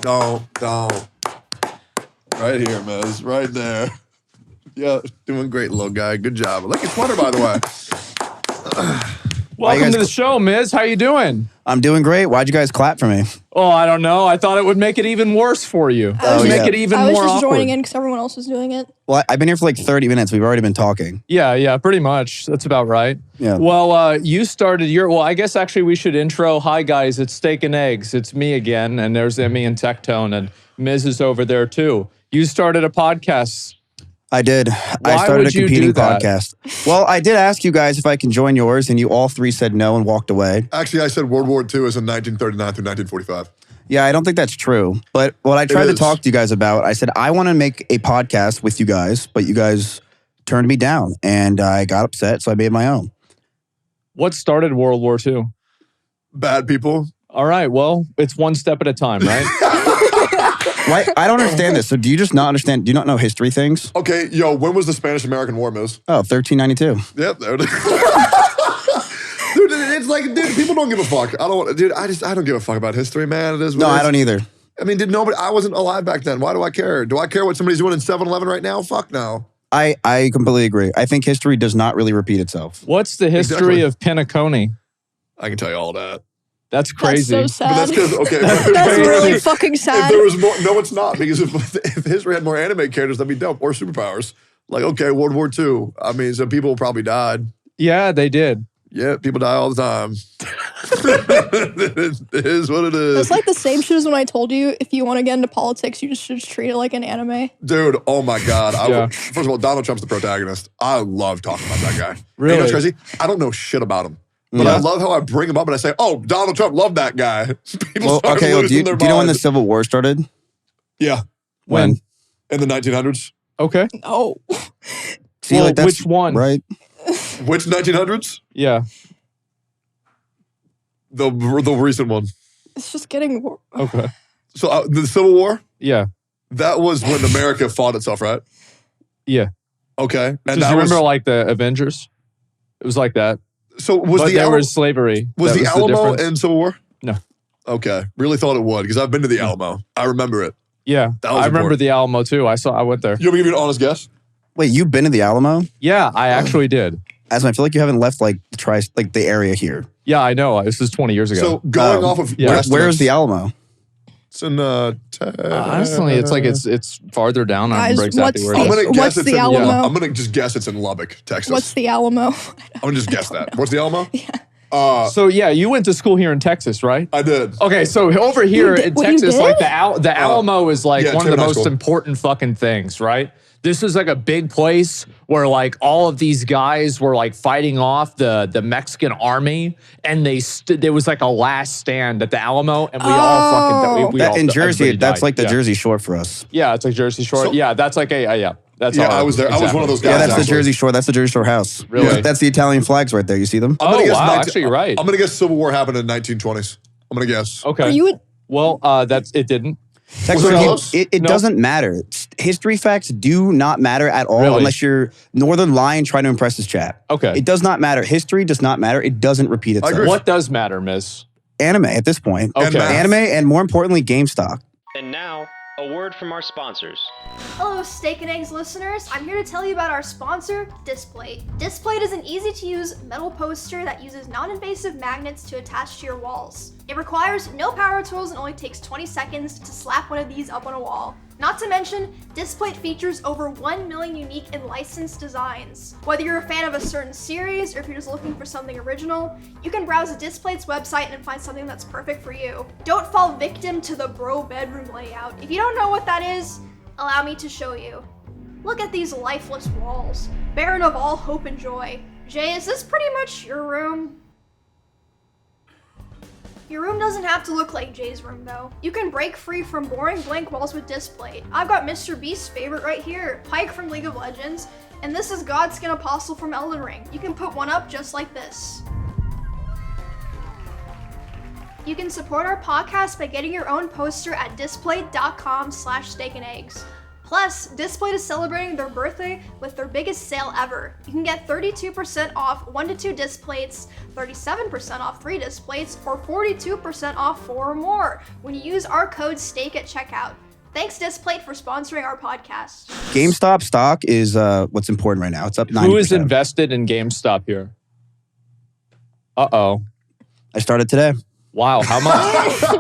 Don't. Right here, Miz. Right there. Yeah, doing great, little guy. Good job. I like your sweater, by the way. Welcome to the show, Miz. How you doing? I'm doing great. Why'd you guys clap for me? Oh, I don't know. I thought it would make it even worse for you. Make it even more awkward. I was just joining in because everyone else was doing it. Well, I've been here for like 30 minutes. We've already been talking. Yeah, pretty much. That's about right. Yeah. Well, you started your... Well, I guess actually we should intro. Hi, guys. It's Steak and Eggs. It's me again, and there's Emmy and Tectone, and Miz is over there, too. You started a podcast. I did. I started a competing podcast. Well, I did ask you guys if I can join yours, and you all three said no and walked away. Actually, I said World War II is in 1939 through 1945. Yeah, I don't think that's true. But what I tried to talk to you guys about, I said, I want to make a podcast with you guys, but you guys turned me down, and I got upset, so I made my own. What started World War II? Bad people. All right, well, it's one step at a time, right? Why? I don't understand this. So do you just not understand? Do you not know history things? Okay, yo, when was the Spanish-American War, Miz? Oh, 1392. Yep, there it is. Dude, it's like, dude, people don't give a fuck. I don't give a fuck about history, man. It is what No, it is. I don't either. I mean, I wasn't alive back then. Why do I care? Do I care what somebody's doing in 7-Eleven right now? Fuck no. I completely agree. I think history does not really repeat itself. What's the history of Pentaconey? I can tell you all that. That's crazy. That's so sad. But that's because, okay. That's really fucking sad. If there was more, no, it's not. Because if history had more anime characters, that'd be dope. Or superpowers. Like, okay, World War II. I mean, some people probably died. Yeah, they did. Yeah, people die all the time. It is what it is. It's like the same shit as when I told you if you want to get into politics, you just should treat it like an anime. Dude, oh my God. Yeah. First of all, Donald Trump's the protagonist. I love talking about that guy. Really? You know what's crazy? I don't know shit about him. But I love how I bring him up and I say, oh, Donald Trump loved that guy. People start losing their do you know when the minds. Civil War started? Yeah. When? In the 1900s. Okay. Oh. See, Well, like that's, which one? Right? Which 1900s? Yeah. The recent one. It's just getting... Okay. So the Civil War, Yeah. that was when America fought itself, right? Yeah. Okay. And Do that you remember was, like the Avengers? It was like that. so was But the there Alamo, was slavery. was That the Alamo difference. in Civil War? No. Okay. Really thought it would because I've been to the Alamo. I remember it. Yeah. That was I remember important. the Alamo too. I went there. You want me to give you an honest guess? Wait, you've been to the Alamo? Yeah, I actually did. Asma, I feel like you haven't left like the area here. Yeah, I know. This is 20 years ago. So going off of Yeah. Where is the Alamo? It's in Honestly, it's like it's farther down. I don't remember Guys, exactly where it I'm is. gonna guess What's it's the in Alamo? I'm gonna just guess it's in Lubbock, Texas. What's the Alamo? I'm gonna just guess that. What's the Alamo? Yeah. So yeah, you went to school here in Texas, right? I did. Okay, so over here in What, you Texas, did? like the Alamo is like yeah, one of the Taylor High most School. important fucking things, right? This is like a big place where like all of these guys were like fighting off the Mexican army, and there was like a last stand at the Alamo, and we all fucking we That, all, in Jersey, everybody that's died. like the Yeah. Jersey Shore for us. Yeah, it's like Jersey Shore. So- Yeah, that's like yeah. That's Yeah, all I was there. I was one of those guys. Yeah, that's the actually. Jersey Shore. That's the Jersey Shore house. Really? That's the Italian flags right there. You see them? I'm gonna Oh, guess wow, actually, you're right. I'm gonna guess Civil War happened in 1920s. I'm gonna guess. Okay. Are you... Well, it didn't. Texas, close? it No. doesn't matter. History facts do not matter at all Really? unless you're Northern Lion trying to impress his chat. Okay. It does not matter. History does not matter. It doesn't repeat itself. agree. What does matter, Miss? Anime at this point. Okay. math. Anime and more importantly, GameStop. And now, a word from our sponsors. Hello, Steak and Eggs listeners. I'm here to tell you about our sponsor, Displate. Displate is an easy-to-use metal poster that uses non-invasive magnets to attach to your walls. It requires no power tools and only takes 20 seconds to slap one of these up on a wall. Not to mention, Displate features over 1 million unique and licensed designs. Whether you're a fan of a certain series or if you're just looking for something original, you can browse Displate's website and find something that's perfect for you. Don't fall victim to the bro bedroom layout. If you don't know what that is, allow me to show you. Look at these lifeless walls, barren of all hope and joy. Jay, is this pretty much your room? Your room doesn't have to look like Jay's room, though. You can break free from boring blank walls with Displate. I've got Mr. Beast's favorite right here, Pike from League of Legends, and this is Godskin Apostle from Elden Ring. You can put one up just like this. You can support our podcast by getting your own poster at displate.com/steakandeggs. Plus, Displayed is celebrating their birthday with their biggest sale ever. You can get 32% off 1 to 2 disc plates, 37% off 3 disc plates, or 42% off 4 or more when you use our code STAKE at checkout. Thanks, Displate, for sponsoring our podcast. GameStop stock is what's important right now. It's up 90%. Who is invested in GameStop here? Uh-oh. I started today. Wow, how much?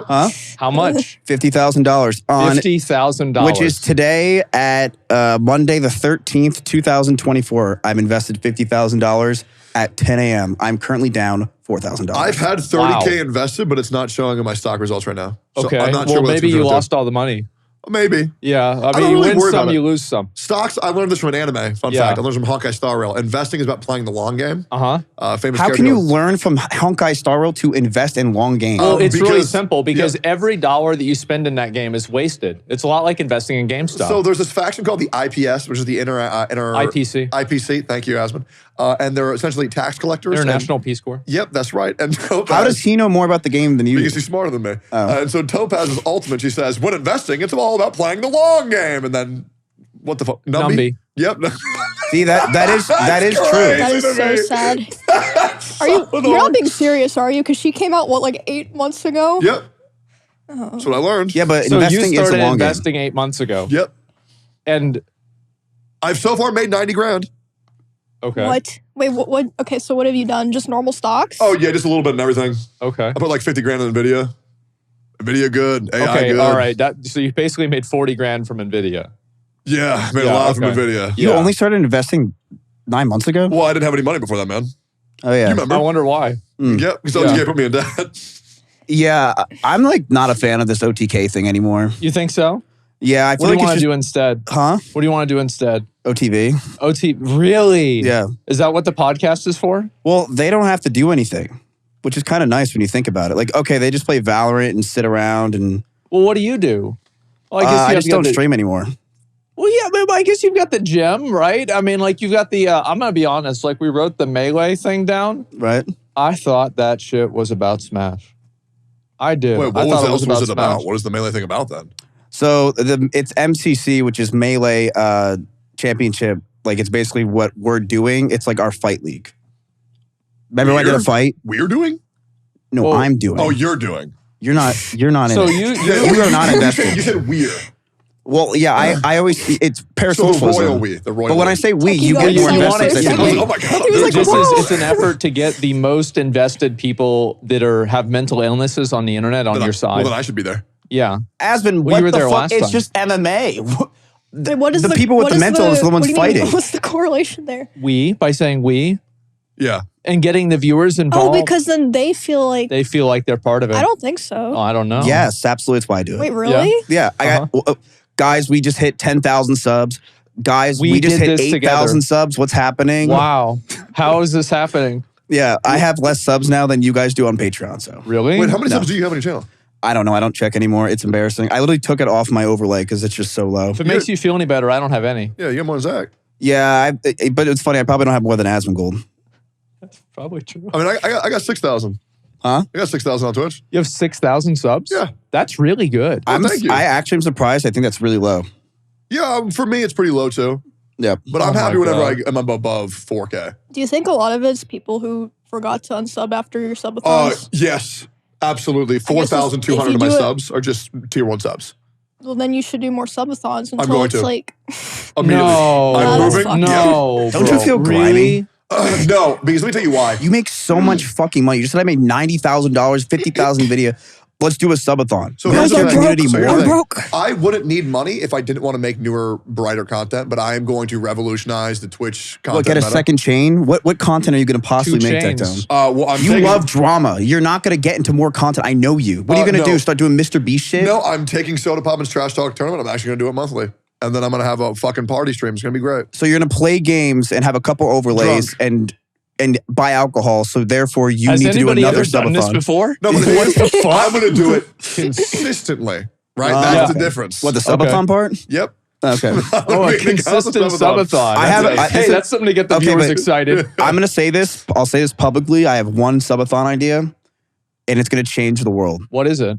Huh? How much? $50,000 on $50,000. which is today at Monday the 13th, 2024. I've invested $50,000 at 10 a.m. I'm currently down $4,000. I've had 30K invested, but it's not showing in my stock results right now. So Okay, I'm not well, sure what maybe you lost all the money. Maybe. Yeah, I don't mean, you really win worry some, about it. you lose some. Stocks, I learned this from an anime. Fun Yeah. fact. I learned from Honkai Star Rail. Investing is about playing the long game. Famous How character can you goes, learn from Honkai Star Rail to invest in long games? Well, it's really because- simple because yeah. every dollar that you spend in that game is wasted. It's a lot like investing in GameStop. So there's this faction called the IPS, which is the IPC. IPC, thank you, Asmund. And they're essentially tax collectors. International Peace Corps. Yep, that's right. And Topaz, How does he know more about the game than you? because he's smarter than me. Oh. And so Topaz's ultimate, she says, when investing, it's all about playing the long game. And then, what the fuck? Numby. Yep. See, that is true. crazy. That is to so me. sad. Are you? You're not being serious, are you? Because she came out like 8 months ago. Yep. That's what I learned. Yeah, but So investing you is a started long game. investing 8 months ago. Yep. And, I've so far made 90 grand. okay. What? Wait, what? Okay, so what have you done? Just normal stocks? Oh, yeah, just a little bit in everything. Okay. I put like 50 grand in NVIDIA. NVIDIA good. AI Okay, good. all right. So you basically made 40 grand from NVIDIA. Yeah, made Yeah, a lot from okay. NVIDIA. You Yeah. only started investing 9 months ago? Well, I didn't have any money before that, man. Oh, yeah. You remember? I wonder why. Yep, because Yeah. OTK put me in debt. Yeah, I'm like not a fan of this OTK thing anymore. You think so? Yeah, I What feel do you like want it's to just, do instead? huh? What do you want to do instead? OTV. OT, really? Yeah. Is that what the podcast is for? Well, they don't have to do anything, which is kind of nice when you think about it. Like, okay, they just play Valorant and sit around and Well, what do you do? Well, I have just got don't the- stream anymore. Well, yeah, but I guess you've got the gym, right? I mean, like you've got the, I'm going to be honest, like we wrote the Melee thing down. Right? I thought that shit was about Smash. I did. Wait, I what thought was it else was it Smash. about? What is the Melee thing about then? So it's MCC, which is Melee Championship. Like it's basically what we're doing. It's like our fight league. Remember when I did a Weird. fight? We're doing? No, Well- I'm doing. Oh, you're doing. You're not in So it. You are not You invested. said we're. Well, yeah, I always it's So parasocialism. royal we. The royal But when we. I say we, Like, you got get more you excited want invested. it- than I was me. like, oh my God. He was like, Just whoa. it's an effort to get the most invested people that have mental illnesses on the internet on Then your well, side. then I should be there. Yeah. Aspen, Well, what you were the there fuck? last It's time. just MMA. Wait, what is the people with what the is mental is the ones what do you mean? fighting. What's the correlation there? By saying we Yeah. and getting the viewers involved. Oh, because then they feel like they feel like they're part of it. I don't think so. Oh, I don't know. Yes, absolutely. That's why I do it. Wait, really? Yeah, I got guys. We just hit 10,000 subs. Guys, we just did hit this 8,000 together. subs. What's happening? Wow. How is this happening? Yeah, I have less subs now than you guys do on Patreon. So Really? Wait, how many No. subs do you have on your channel? I don't know. I don't check anymore. It's embarrassing. I literally took it off my overlay because it's just so low. If it makes you feel any better, I don't have any. Yeah, you have more than Zach. Yeah, but it's funny. I probably don't have more than Asmongold. That's probably true. I mean, I got 6,000. Huh? I got 6,000 on Twitch. You have 6,000 subs? Yeah. That's really good. thank you. I actually am surprised. I think that's really low. Yeah, for me, it's pretty low too. Yeah. But I'm Oh happy my whenever God. I'm above 4K. Do you think a lot of it's people who forgot to unsub after your subathons? Yes, absolutely. if 4,200 you of my do it- subs are just tier 1 subs. Well, then you should do more subathons until going it's to. like Immediately. No. I'm That's moving. fucked. No. Don't you bro. feel grimy? Really? No, because let me tell you why. You make so much fucking money. You just said I made $90,000, 50,000 video. Let's do a subathon. So Make here's your the thing. community So here's more. the thing. broke. I wouldn't need money if I didn't want to make newer, brighter content, but I am going to revolutionize the Twitch content. What, get a meta. second chain? What content are you going to possibly make, chains. Tectone? Well, I'm You taking- love drama. You're not going to get into more content. I know you. What are you going to no. do? Start doing Mr. Beast shit? No, I'm taking Soda Popman's Trash Talk Tournament. I'm actually going to do it monthly. And then I'm going to have a fucking party stream. It's going to be great. So you're going to play games and have a couple overlays and buy alcohol. So therefore you Has need to do anybody another ever done this subathon. before? No, but What the fuck? I'm going to do it consistently, right? That's Yeah. the difference. What, the subathon part? Yep. Okay. Oh, a consistent subathon. I have- That's- I- hey, that's something to get the Okay, viewers but- excited. I'm going to say this. I'll say this publicly. I have one subathon idea and it's going to change the world. What is it?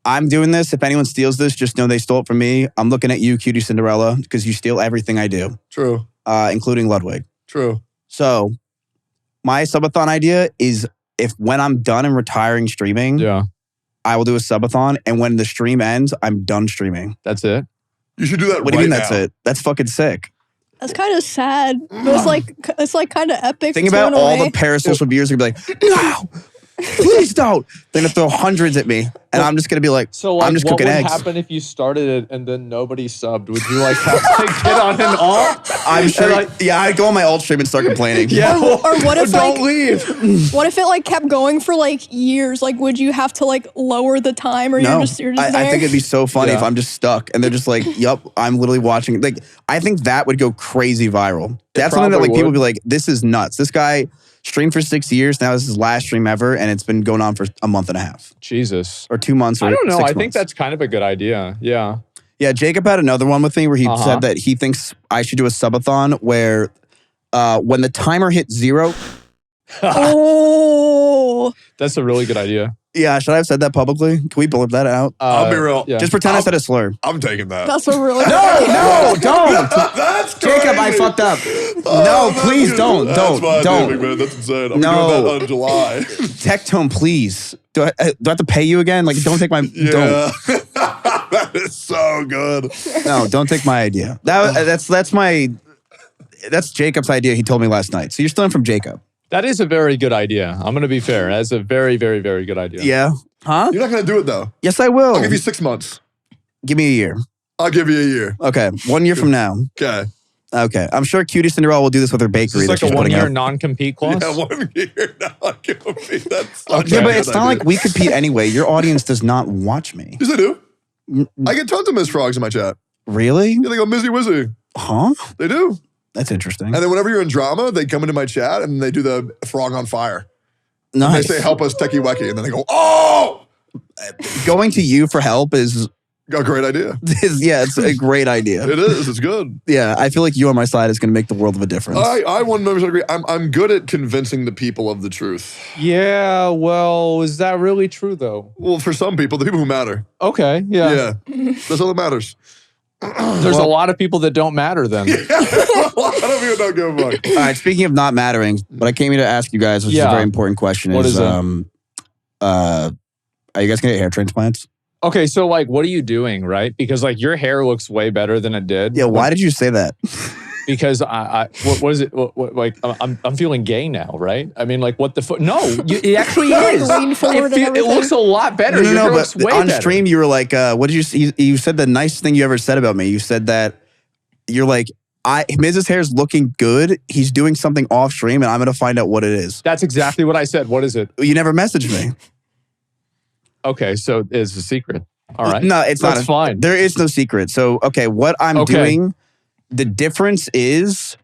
I'm doing this. If anyone steals this, just know they stole it from me. I'm looking at you, Cutie Cinderella, because you steal everything I do. True. Including Ludwig. True. So my subathon idea is if when I'm done and retiring streaming, I will do a subathon. And when the stream ends, I'm done streaming. That's it? You should do that What do you mean that's it? That's fucking sick. That's kind of sad. But it's like kind of epic. Think about all the parasocial viewers who be like, no, please don't. They're going to throw hundreds at me. And I'm just going to be like, so like, I'm just cooking eggs. What would happen if you started it and then nobody subbed? Would you like have to get on an alt? I'm sure. I'd go on my alt stream and start complaining. Or what if don't leave? What if it like kept going for like years? Like, would you have to like lower the time, or no, you're just there? I think it'd be so funny if I'm just stuck and they're just like, "Yup, I'm literally watching." Like, I think that would go crazy viral. That's something that like people would be like, "This is nuts." This guy streamed for 6 years. Now this is his last stream ever, and it's been going on for a month and a half. Jesus. Or 2 months. Or I don't know. 6 I months. think that's kind of a good idea. Yeah. Yeah, Jacob had another one with me where he said that he thinks I should do a subathon where when the timer hits 0. Oh. That's a really good idea. Yeah, should I have said that publicly? Can we blur that out? I'll be real. Just pretend I said a slur. I'm taking that. That's a really No, don't. That's crazy. Jacob, I fucked up. No, please don't. That's fine, Don't. Big man. That's insane. I'm No. doing that on July. Tectone, please. Do I have to pay you again? Like, don't take my... Yeah. Don't. That is so good. No, don't take my idea. That's Jacob's idea he told me last night. So you're stealing from Jacob. That is a very good idea. I'm going to be fair. That's a very, very, very good idea. Yeah. Huh? You're not going to do it, though. Yes, I will. I'll give you 6 months. Give me a year. I'll give you a year. Okay. 1 year from now. Okay. Okay. I'm sure Cutie Cinderella will do this with her bakery. Is this like a 1 year non-compete clause? Yeah, 1 year non-compete. That's yeah, but it's not like we compete anyway. Your audience does not watch me. Yes, I do. I get tons of Miss Frogs in my chat. Really? Yeah, they go Mizzy Wizzy. Huh? They do. That's interesting. And then whenever you're in drama, they come into my chat and they do the frog on fire. Nice. And they say, help us, Techie Wecky. And then they go, oh! Going to you for help is... A great idea. It's a great idea. It is. It's good. Yeah, I feel like you on my side is going to make the world of a difference. I 100% agree. I'm good at convincing the people of the truth. Yeah, well, is that really true, though? Well, for some people, the people who matter. Okay, yeah. That's all that matters. There's a lot of people that don't matter then. I don't even know. Give a fuck. All right, speaking of not mattering, what I came here to ask you guys, which is a very important question, what is are you guys going to get hair transplants? Okay, so like, what are you doing, right? Because like your hair looks way better than it did. Yeah, why did you say that? Because what is it? Like I'm feeling gay now, right? I mean, like what the fuck? No, it actually is. It looks a lot better. Your hair looks way on better. stream you were like, what did you say? You said the nicest thing you ever said about me. You said that you're like, Miz's hair is looking good. He's doing something off stream, and I'm going to find out what it is. That's exactly what I said. What is it? You never messaged me. Okay, so it's a secret. All right. No, it's not. That's fine. There is no secret. So, okay, what I'm doing, the difference is,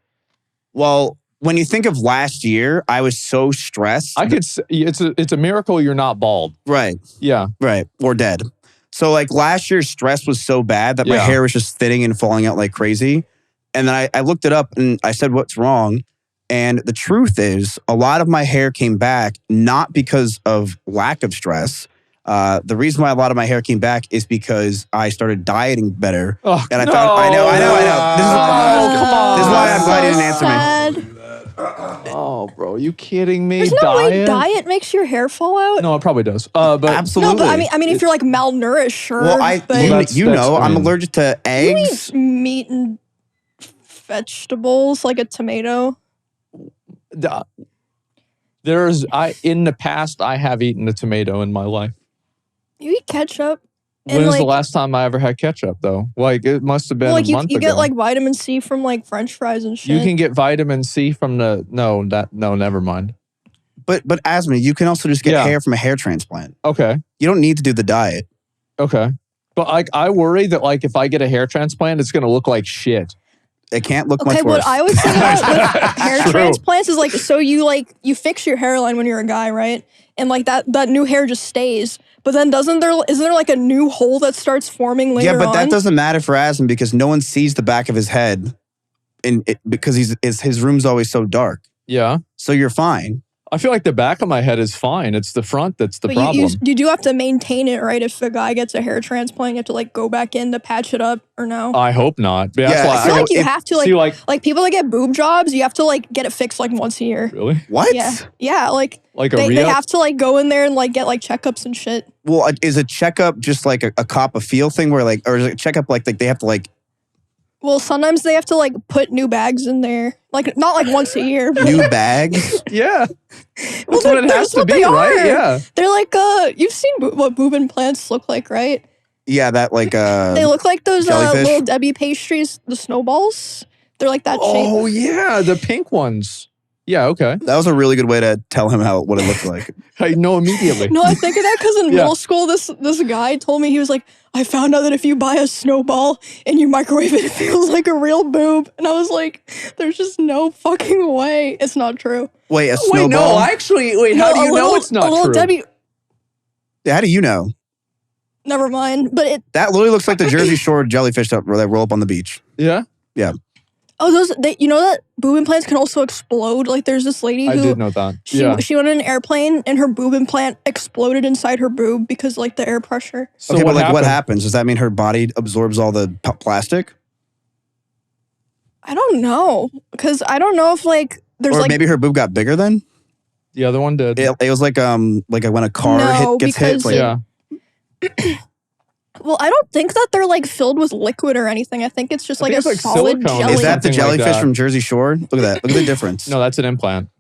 well, when you think of last year, I was so stressed. I could say it's a miracle you're not bald. Right. Yeah. Right. Or dead. So like last year's stress was so bad that my hair was just thinning and falling out like crazy. And then I looked it up and I said, what's wrong? And the truth is a lot of my hair came back not because of lack of stress. The reason why a lot of my hair came back is because I started dieting better. Oh, and I found, I know. This is why I'm glad you didn't answer me. Oh, bro, are you kidding me? There's no way diet makes your hair fall out. No, it probably does. But absolutely. No, but I mean, if you're like malnourished, sure. Well, I'm fine. allergic to eggs. You eat meat and vegetables like a tomato. In the past, I have eaten a tomato in my life. You eat ketchup. When was the last time I ever had ketchup, though? Like, it must have been a month ago. You get like vitamin C from like French fries and shit. You can get vitamin C from no, never mind. But Asma, you can also just get hair from a hair transplant. Okay. You don't need to do the diet. Okay. But like, I worry that like if I get a hair transplant, it's going to look like shit. It can't look much worse. What I would say about with hair transplants is like, so you fix your hairline when you're a guy, right? And like that new hair just stays. But then isn't there like a new hole that starts forming later on? Yeah, but that doesn't matter for Asm because no one sees the back of his head because his room's always so dark. Yeah. So you're fine. I feel like the back of my head is fine. It's the front that's the But problem. you do have to maintain it, right? If a guy gets a hair transplant, you have to like go back in to patch it up, or no? I hope not. But that's Yeah, why I feel like you if- have to see, like people that get boob jobs, you have to like get it fixed like once a year. really What? Yeah, like like a they re-up? have to like go in there and like get like checkups and shit. Well, is a checkup just like a cop a feel thing where like, or is it a checkup like they have to like Well, sometimes they have to like put new bags in there, like not like once a year. But, new bags? Yeah, well, that's what it has to be, right? Yeah. They're like you've seen what boob implants look like, right? Yeah, that like They look like those jellyfish? little Debbie pastries, the snowballs. They're like that shape. Oh yeah, the pink ones. Yeah, okay. that was a really good way to tell him what it looked like. I know immediately. No, I think of that because in Yeah. middle school, this guy told me, he was like, I found out that if you buy a snowball and you microwave it, it feels like a real boob. And I was like, there's just no fucking way. It's not true. Wait, a Wait, snowball? no, actually, wait. How do you know it's A not little true? Debbie, How do you know? never mind. But it, That literally looks like the Jersey Shore jellyfish that roll up on the beach. Yeah, you know that boob implants can also explode? Like there's this lady I who, did know that. she Yeah. went on an airplane and her boob implant exploded inside her boob because like the air pressure. So Okay, but like what happened? happens? Does that mean her body absorbs all the plastic? I don't know. Because I don't know if like, there's Or like, maybe her boob got bigger then? The other one did. It was like when a car No, gets hit. It's because- like, Yeah. well, I don't think that they're like filled with liquid or anything. I think it's just I like think a it's like solid silicone. jelly. is that the Something like jellyfish that. from Jersey Shore? Look at that. Look at the difference. No, that's an implant.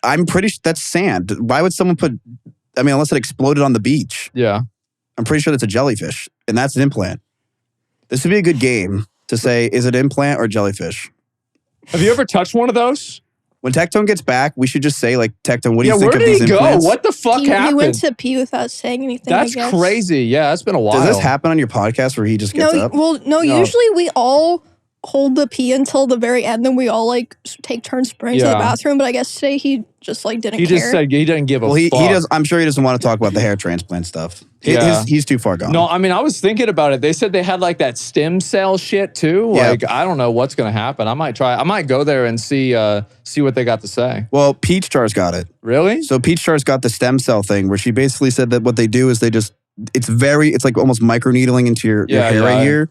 I'm pretty sure that's sand. Why would someone put, I mean, unless it exploded on the beach. Yeah. I'm pretty sure that's a jellyfish, and that's an implant. This would be a good game to say, is it implant or jellyfish? Have you ever touched one of those? When Tectone gets back, we should just say, like, Tectone, what do Yeah, you think where of did these he go? implants? What the fuck he happened? went to pee without saying anything. That's I guess. crazy. Yeah, that's been a while. Does this happen on your podcast where he just gets No, up? well, no. Usually we all hold the pee until the very end, then we all like take turns sprinting to the Yeah. bathroom. But I guess today he just like didn't He care. just said he didn't give a Well, he fuck. does. I'm sure he doesn't want to talk about the hair transplant stuff. Yeah. He's too far gone. No, I mean, I was thinking about it. They said they had like that stem cell shit too. Yeah. Like, I don't know what's gonna happen. I might go there and see what they got to say. Well, Peach Jar's got it. Really? So Peach Jar's got the stem cell thing where she basically said that what they do is it's like almost microneedling into your hair right here,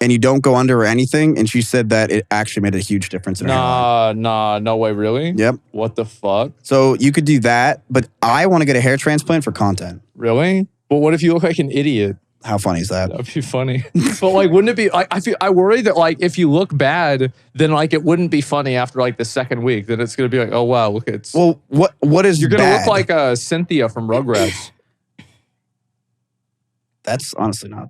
and you don't go under or anything. And she said that it actually made a huge difference in her hairline. No way, really? Yep. What the fuck? So you could do that, but I want to get a hair transplant for content. Really? But what if you look like an idiot? How funny is that? That'd be funny. But like, wouldn't it be? I worry that like if you look bad, then like it wouldn't be funny after like the second week. Then it's gonna be like, oh wow, look, it's Well, what is you're gonna bad? look like Cynthia from Rugrats. That's honestly not.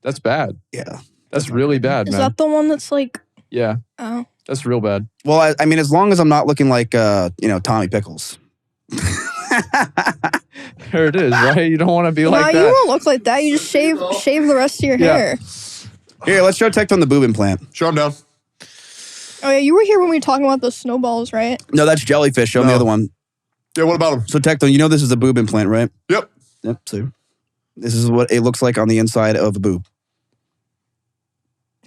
That's bad. Yeah. That's really bad, Is man. that the one that's like? Yeah, Oh, that's real bad. Well, I mean, as long as I'm not looking like Tommy Pickles. There it is, right? You don't want to be no, like you that. won't look like that. You just shave the rest of your Yeah. hair. Here, let's show Tectone the boob implant. Sure, I'm down. Oh yeah, you were here when we were talking about the snowballs, right? No, that's jellyfish. Show me the No. other one. Yeah, what about him? So Tectone, you know this is a boob implant, right? Yep. Yep. So this is what it looks like on the inside of a boob.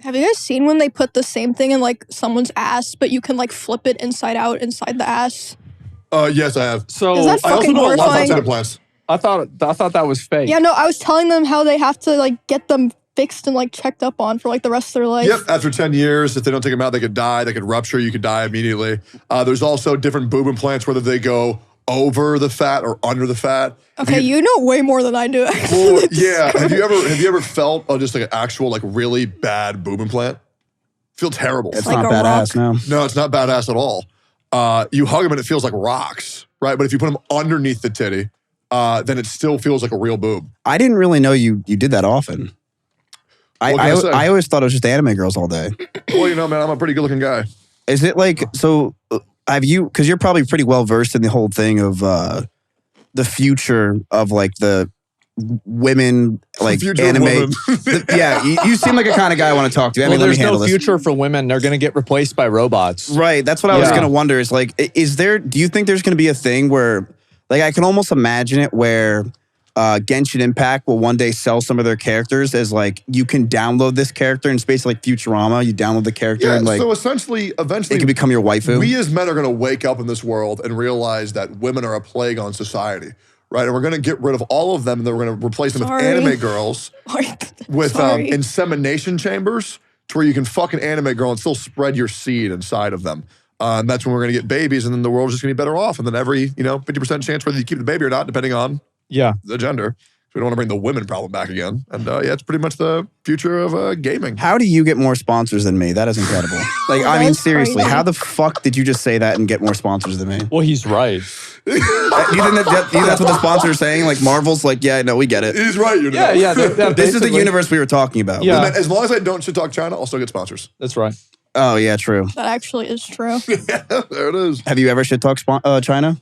Have you guys seen when they put the same thing in like someone's ass, but you can like flip it inside out inside the ass? Yes, I have. So Is that I also fucking know a lot about horrifying? side implants. I thought that was fake. Yeah, no, I was telling them how they have to like get them fixed and like checked up on for like the rest of their life. Yep, after 10 years, if they don't take them out, they could die. They could rupture. You could die immediately. There's also different boob implants, whether they go over the fat or under the fat. Okay, you know way more than I do. Actually. Well, yeah. Have you ever felt just like an actual like really bad boob implant? Feel terrible. It's like not a badass, no. No, it's not badass at all. You hug them and it feels like rocks, right? But if you put them underneath the titty, then it still feels like a real boob. I didn't really know you did that often. What can I say? I always thought it was just anime girls all day. Well, you know, man, I'm a pretty good looking guy. Is it like, so have you, because you're probably pretty well versed in the whole thing of the future of like the women, like Future of anime. women. Yeah, you seem like a kind of guy I want to talk to. I Well, mean, let me there's handle no this. future for women. They're gonna get replaced by robots. Right, that's what I was Yeah. going to wonder is like, do you think there's going to be a thing where, like I can almost imagine it where Genshin Impact will one day sell some of their characters as like, you can download this character and it's basically like Futurama. You download the character and like, so essentially, eventually, it can become your waifu. we as men are going to wake up in this world and realize that women are a plague on society, right? And we're going to get rid of all of them, and then we're going to replace them with anime girls with insemination chambers to where you can fuck an anime girl and still spread your seed inside of them. And that's when we're going to get babies, and then the world's just going to be better off. And then every 50% chance whether you keep the baby or not, depending on the gender. We don't want to bring the women problem back again. And it's pretty much the future of gaming. How do you get more sponsors than me? That is incredible. Like, I mean, seriously, how the fuck did you just say that and get more sponsors than me? Well, he's right. Do you think that's what the sponsor is saying? Like, Marvel's like, yeah, no, we get it. He's right. This is the universe we were talking about. Yeah. Man, as long as I don't shit talk China, I'll still get sponsors. That's right. Oh, yeah, true. That actually is true. There it is. Have you ever shit talked China?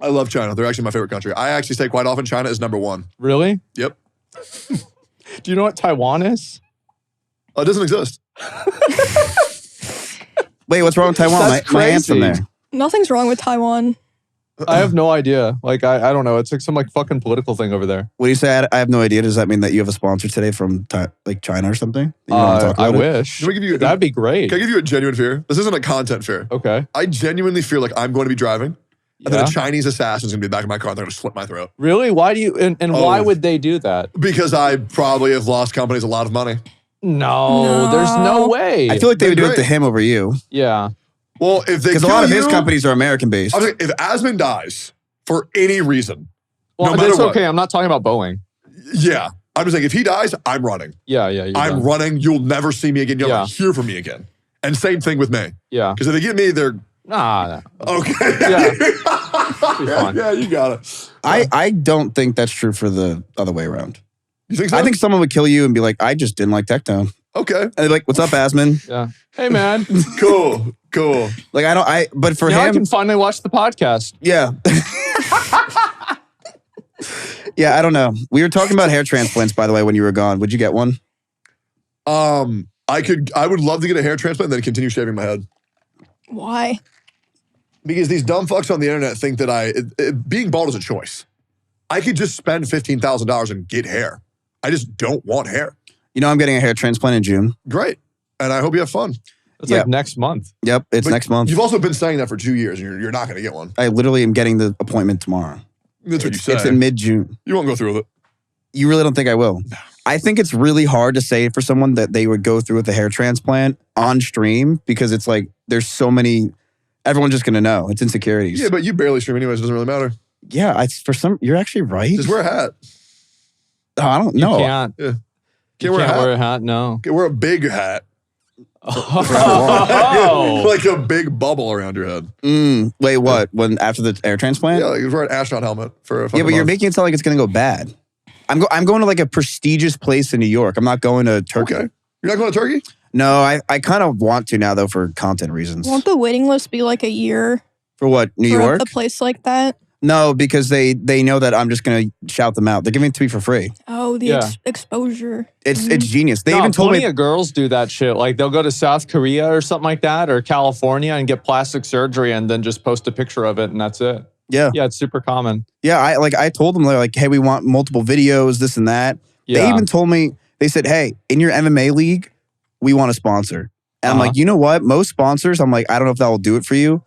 I love China. They're actually my favorite country. I actually say quite often China is number one. Really? Yep. Do you know what Taiwan is? It doesn't exist. Wait, what's wrong with Taiwan? That's My aunt's from crazy. there. Nothing's wrong with Taiwan. I have no idea. Like, I don't know. It's like some like fucking political thing over there. What do you say? I have no idea. Does that mean that you have a sponsor today from like China or something? You don't wanna talk I about it? wish. Can we give you- That'd be great. Can I give you a genuine fear? This isn't a content fear. Okay. I genuinely feel like I'm going to be driving, and then Yeah. a Chinese assassin's going to be back in my car, and they're going to slit my throat. Really? Why do you? And why Oh. would they do that? Because I probably have lost companies a lot of money. No, there's no way. I feel like they would do it Great. to him over you. Yeah. Well, if they Because a kill lot of you, his companies are American-based. I was like, if Asmund dies for any reason, Well, no matter that's what, okay. I'm not talking about Boeing. yeah, I'm just saying, if he dies, I'm running. Yeah. You're I'm done. running. You'll never see me again. You'll Yeah. never hear from me again. And same thing with me. Yeah. Because if they get me, they're Nah. okay. Yeah. Be fine. Yeah, you got it. I don't think that's true for the other way around. You think so? I think someone would kill you and be like, I just didn't like Tectone. Okay. And they're like, what's up, Asmund? Yeah. Hey, man. Cool. Like, but for Now I him, can finally watch the podcast. yeah. Yeah, I don't know. We were talking about hair transplants, by the way, when you were gone. Would you get one? I would love to get a hair transplant and then continue shaving my head. Why? Because these dumb fucks on the internet think that being bald is a choice. I could just spend $15,000 and get hair. I just don't want hair. You know, I'm getting a hair transplant in June. Great. And I hope you have fun. It's Yeah. like next month. Yep, it's But next month. You've also been saying that for 2 years, and you're not going to get one. I literally am getting the appointment tomorrow. That's what you say. It's in mid-June. You won't go through with it. You really don't think I will? I think it's really hard to say for someone that they would go through with a hair transplant on stream because it's like there's so many. Everyone's just gonna know. It's insecurities. Yeah, but you barely stream anyways. It doesn't really matter. Yeah, you're actually right. Just wear a hat. Oh, I don't You know. can't. Yeah. You wear a can't hat. wear a hat. No. Okay, wear a big hat. Oh. Like a big bubble around your head. Wait, what? When after the hair transplant? Yeah, like wear an astronaut helmet for a fucking Yeah, but you're month. making it sound like it's gonna go bad. I'm going to like a prestigious place in New York. I'm not going to Turkey. Okay. You're not going to Turkey? No, I kind of want to now though for content reasons. Won't the waiting list be like a year For what? New for York? a place like that? No, because they know that I'm just gonna shout them out. They're giving it to me for free. Oh, the Yeah. exposure. It's genius. They No, even told plenty me. of girls do that shit. Like they'll go to South Korea or something like that, or California, and get plastic surgery, and then just post a picture of it, and that's it. Yeah, Yeah, it's super common. yeah. I told them, they're like, hey, we want multiple videos, this and that. Yeah. They even told me, they said, hey, in your MMA league, we want a sponsor. And I'm like, you know what? Most sponsors, I'm like, I don't know if that will do it for you.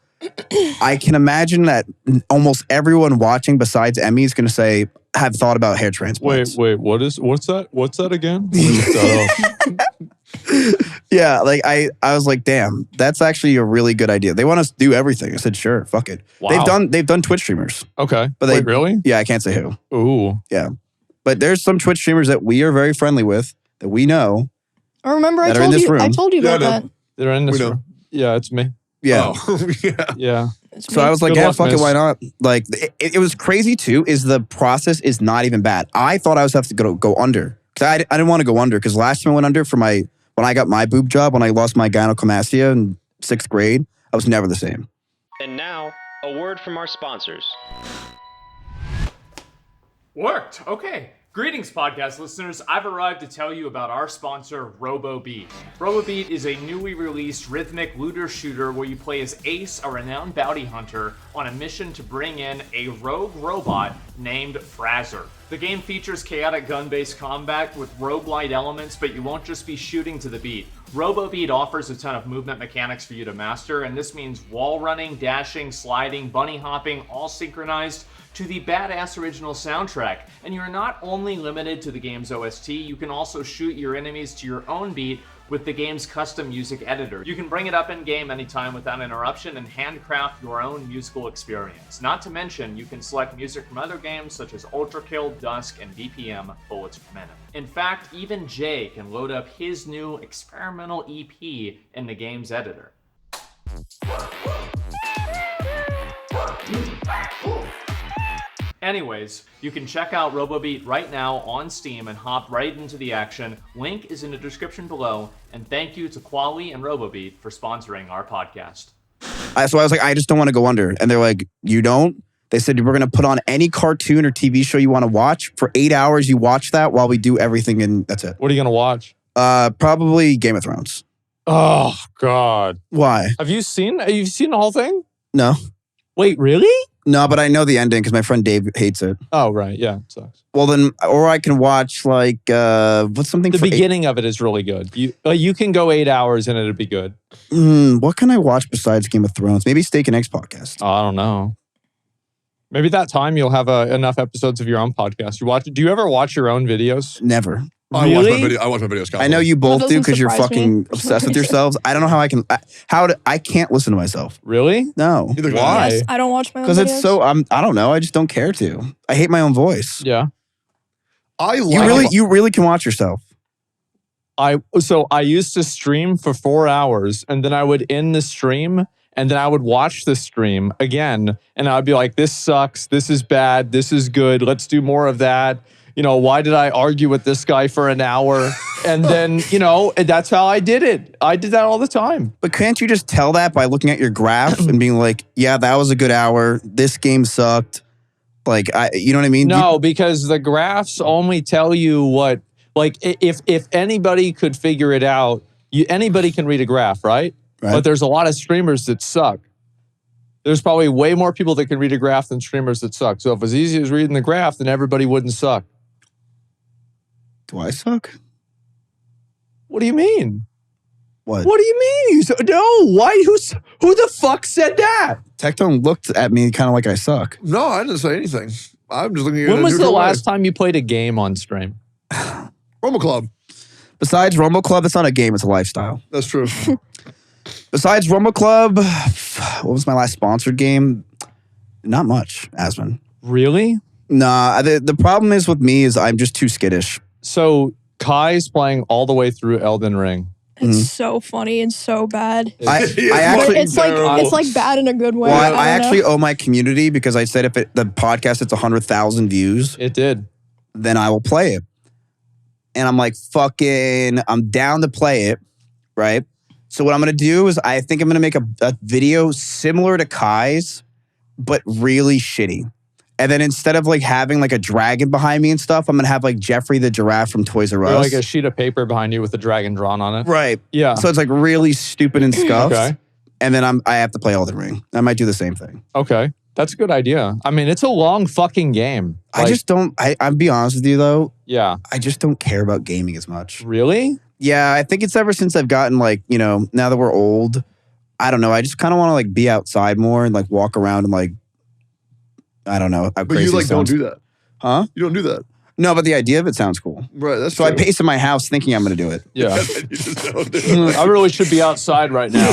I can imagine that almost everyone watching besides Emmy is going to say, have thought about hair transplants. Wait, what's that? What's that again? Yeah, like I was like, damn, that's actually a really good idea. They want us to do everything. I said, sure, fuck it. Wow. They've done Twitch streamers. Okay. But they- Wait, really? Yeah, I can't say who. Ooh. Yeah. But there's some Twitch streamers that we are very friendly with that we know. I remember I That are in told this you. I room. told you Yeah, about I know. that. They're in this We know. room. Yeah, it's me. Yeah. Oh, yeah. Yeah. It's So me. I was like, Good yeah, luck, fuck it, miss. why not? Like, it was crazy too, is the process is not even bad. I thought I was have to go under. Because I didn't want to go under, because last time I went under when I got my boob job, when I lost my gynecomastia in 6th grade, I was never the same. And now, a word from our sponsors. Worked. Okay. Greetings, podcast listeners. I've arrived to tell you about our sponsor, RoboBeat. RoboBeat is a newly released rhythmic looter shooter where you play as Ace, a renowned bounty hunter, on a mission to bring in a rogue robot named Frazer. The game features chaotic gun-based combat with roguelite elements, but you won't just be shooting to the beat. RoboBeat offers a ton of movement mechanics for you to master, and this means wall running, dashing, sliding, bunny hopping, all synchronized to the badass original soundtrack. And you're not only limited to the game's OST, you can also shoot your enemies to your own beat with the game's custom music editor. You can bring it up in-game anytime without interruption and handcraft your own musical experience. Not to mention, you can select music from other games such as Ultra Kill, Dusk, and BPM, Bullets Per Minute. In fact, even Jay can load up his new experimental EP in the game's editor. Anyways, you can check out RoboBeat right now on Steam and hop right into the action. Link is in the description below, and thank you to Quali and RoboBeat for sponsoring our podcast. So I was like, I just don't want to go under. And they're like, you don't? They said, we're going to put on any cartoon or TV show you want to watch. For 8 hours, you watch that while we do everything, and that's it. What are you going to watch? Probably Game of Thrones. Oh, God. Why? Have you seen the whole thing? No. Wait, really? No, but I know the ending because my friend Dave hates it. Oh, right. Yeah, it sucks. Well, then, or I can watch like, what's something The beginning of it is really good. You can go 8 hours and it'll be good. What can I watch besides Game of Thrones? Maybe Steak and Eggs podcast. Oh, I don't know. Maybe that time you'll have enough episodes of your own podcast. Do you ever watch your own videos? Never. Really? I watch my videos constantly. I know you both do because you're surprise fucking obsessed with yourselves. I don't know how I can. I can't listen to myself. Really? No. Neither can Why? Yes, I don't watch my own Because videos. it's so. I don't know. I just don't care to. I hate my own voice. Yeah. You really can watch yourself. I used to stream for 4 hours, and then I would end the stream, and then I would watch the stream again, and I'd be like, this sucks, this is bad, this is good, let's do more of that. Why did I argue with this guy for an hour? And then, that's how I did it. I did that all the time. But can't you just tell that by looking at your graph and being like, yeah, that was a good hour. This game sucked. Like, you know what I mean? No, because the graphs only tell you what, like, if anybody could figure it out, anybody can read a graph, right? But there's a lot of streamers that suck. There's probably way more people that can read a graph than streamers that suck. So if it was easy as reading the graph, then everybody wouldn't suck. Do I suck? What do you mean? What? What do you mean? No, why? Who the fuck said that? Tectone looked at me kind of like I suck. No, I didn't say anything. I'm just looking at it. When was the last time you played a game on stream? Rumble Club. Besides Rumble Club, it's not a game, it's a lifestyle. That's true. Besides Rumble Club, what was my last sponsored game? Not much, Asman. Really? Nah, the problem is with me is I'm just too skittish. So Kai's playing all the way through Elden Ring. It's so funny and so bad. I actually, It's like bad in a good way. well, I actually owe my community because I said if the podcast hits 100,000 views, It did. then I will play it. And I'm like, I'm down to play it, right? So what I'm going to do is I think I'm going to make a video similar to Kai's, but really shitty. And then instead of like having like a dragon behind me and stuff, I'm going to have like Jeffrey the giraffe from Toys R Us. Like a sheet of paper behind you with a dragon drawn on it. Right. Yeah. So it's like really stupid and scuffed. Okay. And then I have to play Elden Ring. I might do the same thing. Okay. That's a good idea. I mean, it's a long fucking game. I just don't, I'll be honest with you though. Yeah. I just don't care about gaming as much. Really? Yeah, I think it's ever since I've gotten like, now that we're old, I don't know. I just kind of want to like be outside more and like walk around and like, I don't know. But you like don't do that. Huh? You don't do that. No, but the idea of it sounds cool. Right. That's So I pace in my house thinking I'm going to do it. Yeah. You just don't do it. I really should be outside right now.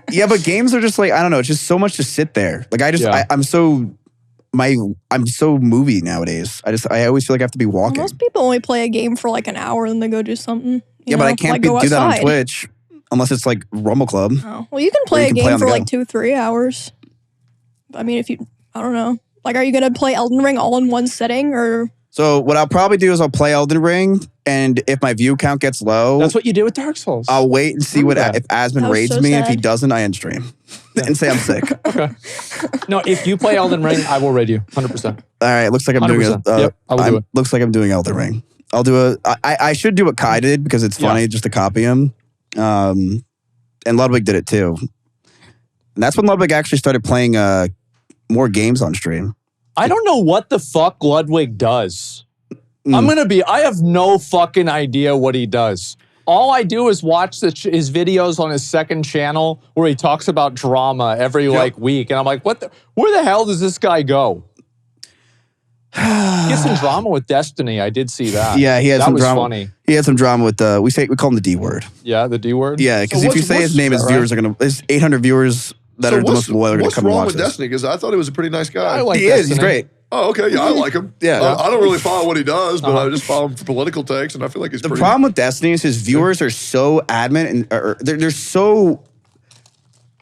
Yeah, but games are just like, I don't know. It's just so much to sit there. Like I'm so movie nowadays. I always feel like I have to be walking. Most people only play a game for like an hour and then go do something. Yeah, but I can't do that on Twitch unless it's like Rumble Club. Oh. Well, you can play a game for like 2-3 hours. I mean, I don't know. Like, are you going to play Elden Ring all in one sitting or? So what I'll probably do is I'll play Elden Ring, and if my view count gets low, That's what you did with Dark Souls. I'll wait and see if Asman raids so me. If he sad. doesn't, I end stream and say I'm sick. Okay. No, if you play Elden Ring, I will raid you. 100%. All right, looks like I'm doing 100%. Yep, I will do it. Looks like I'm doing Elden Ring. I'll do I should do what Kai did because it's funny just to copy him. And Ludwig did it too. And that's when Ludwig actually started playing more games on stream. I don't know what the fuck Ludwig does. I have no fucking idea what he does. All I do is watch his videos on his second channel where he talks about drama every week. And I'm like, where the hell does this guy go? Get some drama with Destiny. I did see that. Yeah, he had some drama. That was funny. He had some drama with we call him the D word. Yeah, the D word. Yeah, because if you say his name, his viewers are gonna. His 800 viewers that are the most loyal are gonna come and watch this. What's wrong with Destiny? Because I thought he was a pretty nice guy. I like he Destiny. is. He's great. Oh, okay. Yeah, I like him. Yeah. I don't really follow what he does, but I just follow him for political takes, and I feel like he's the problem with Destiny is his viewers are so adamant and they're so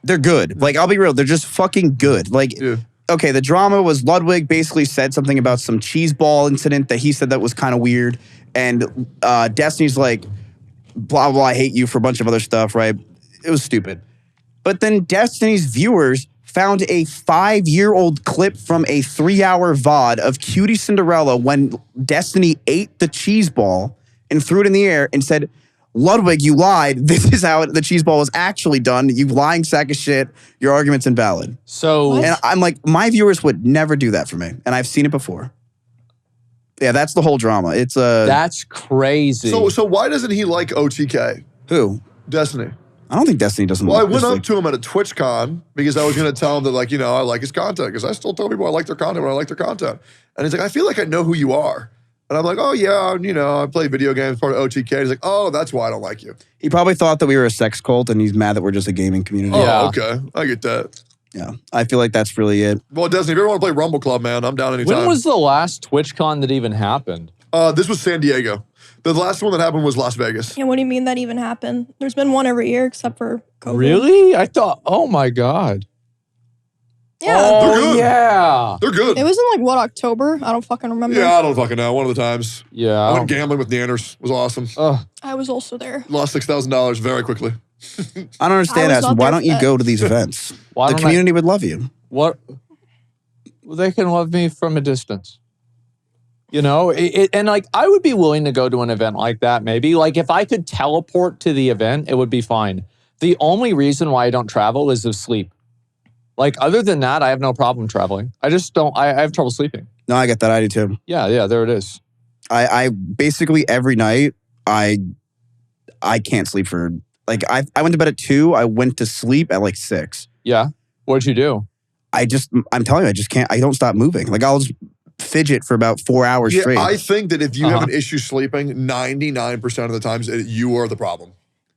they're good. Like I'll be real, they're just fucking good. Like. Yeah. Okay, the drama was Ludwig basically said something about some cheese ball incident that he said that was kind of weird. And Destiny's like, blah, blah, I hate you for a bunch of other stuff, right? It was stupid. But then Destiny's viewers found a 5-year-old clip from a 3-hour VOD of Cutie Cinderella when Destiny ate the cheese ball and threw it in the air and said, Ludwig, you lied. This is how the cheese ball was actually done. You lying sack of shit. Your argument's invalid. So, and I'm like, my viewers would never do that for me, and I've seen it before. Yeah, that's the whole drama. It's that's crazy. So why doesn't he like OTK? Who? Destiny. I don't think Destiny doesn't. Well, I went up to him at a TwitchCon because I was going to tell him that, like, I like his content because I still tell people I like their content when I like their content. And he's like, I feel like I know who you are. And I'm like, oh, yeah, I play video games, part of OTK. He's like, oh, that's why I don't like you. He probably thought that we were a sex cult, and he's mad that we're just a gaming community. Oh, okay. I get that. Yeah, I feel like that's really it. Well, Destiny, if you ever want to play Rumble Club, man, I'm down anytime. When was the last TwitchCon that even happened? This was San Diego. The last one that happened was Las Vegas. Yeah, what do you mean that even happened? There's been one every year except for COVID. Really? I thought, oh my God. Yeah. Oh, they're good. Yeah. They're good. It was in October? I don't fucking remember. Yeah, I don't fucking know. One of the times. Yeah. I went gambling with Neanders. It was awesome. I was also there. Lost $6,000 very quickly. I don't understand that. Why don't you go to these events? The community would love you. What? Well, they can love me from a distance. And I would be willing to go to an event like that, maybe. Like, if I could teleport to the event, it would be fine. The only reason why I don't travel is of sleep. Like, other than that, I have no problem traveling. I just don't, I have trouble sleeping. No, I get that. I do too. Yeah, there it is. I basically every night, I can't sleep for, I went to bed at 2, I went to sleep at 6. Yeah. What'd you do? I'm telling you, I just can't, I don't stop moving. Like, I'll just fidget for about 4 hours straight. I think that if you have an issue sleeping, 99% of the times you are the problem.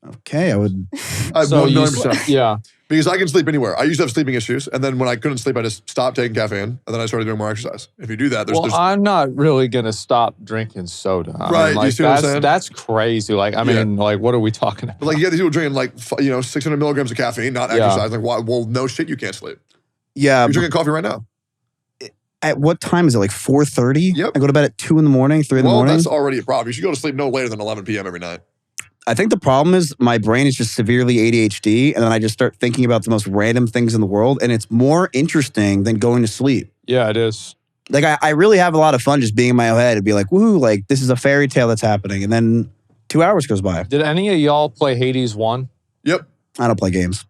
Okay, I would. I 100%. Yeah. Because I can sleep anywhere. I used to have sleeping issues, and then when I couldn't sleep, I just stopped taking caffeine, and then I started doing more exercise. If you do that, there's I'm not really gonna stop drinking soda. Right, you see what I'm saying? That's crazy. What are we talking about? But you get these people drinking 600 milligrams of caffeine, not exercise. Like, why? Well, no shit, you can't sleep. Yeah, you're drinking coffee right now. At what time is it? 4:30? Yep. I go to bed at 2 in the morning, 3 in the morning. Well, that's already a problem. You should go to sleep no later than 11 p.m. every night. I think the problem is my brain is just severely ADHD, and then I just start thinking about the most random things in the world, and it's more interesting than going to sleep. Yeah, it is. I really have a lot of fun just being in my head and be like, woohoo, this is a fairy tale that's happening, and then 2 hours goes by. Did any of y'all play Hades 1? Yep. I don't play games.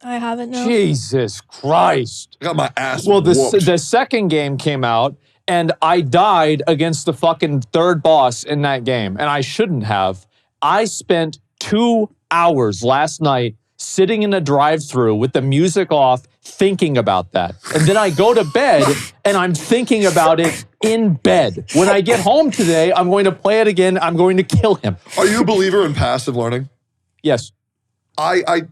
I haven't, no. Jesus Christ. I got my ass Well, whooped. the second game came out, and I died against the fucking third boss in that game, and I shouldn't have. I spent 2 hours last night sitting in a drive-thru with the music off, thinking about that. And then I go to bed, and I'm thinking about it in bed. When I get home today, I'm going to play it again. I'm going to kill him. Are you a believer in passive learning? Yes.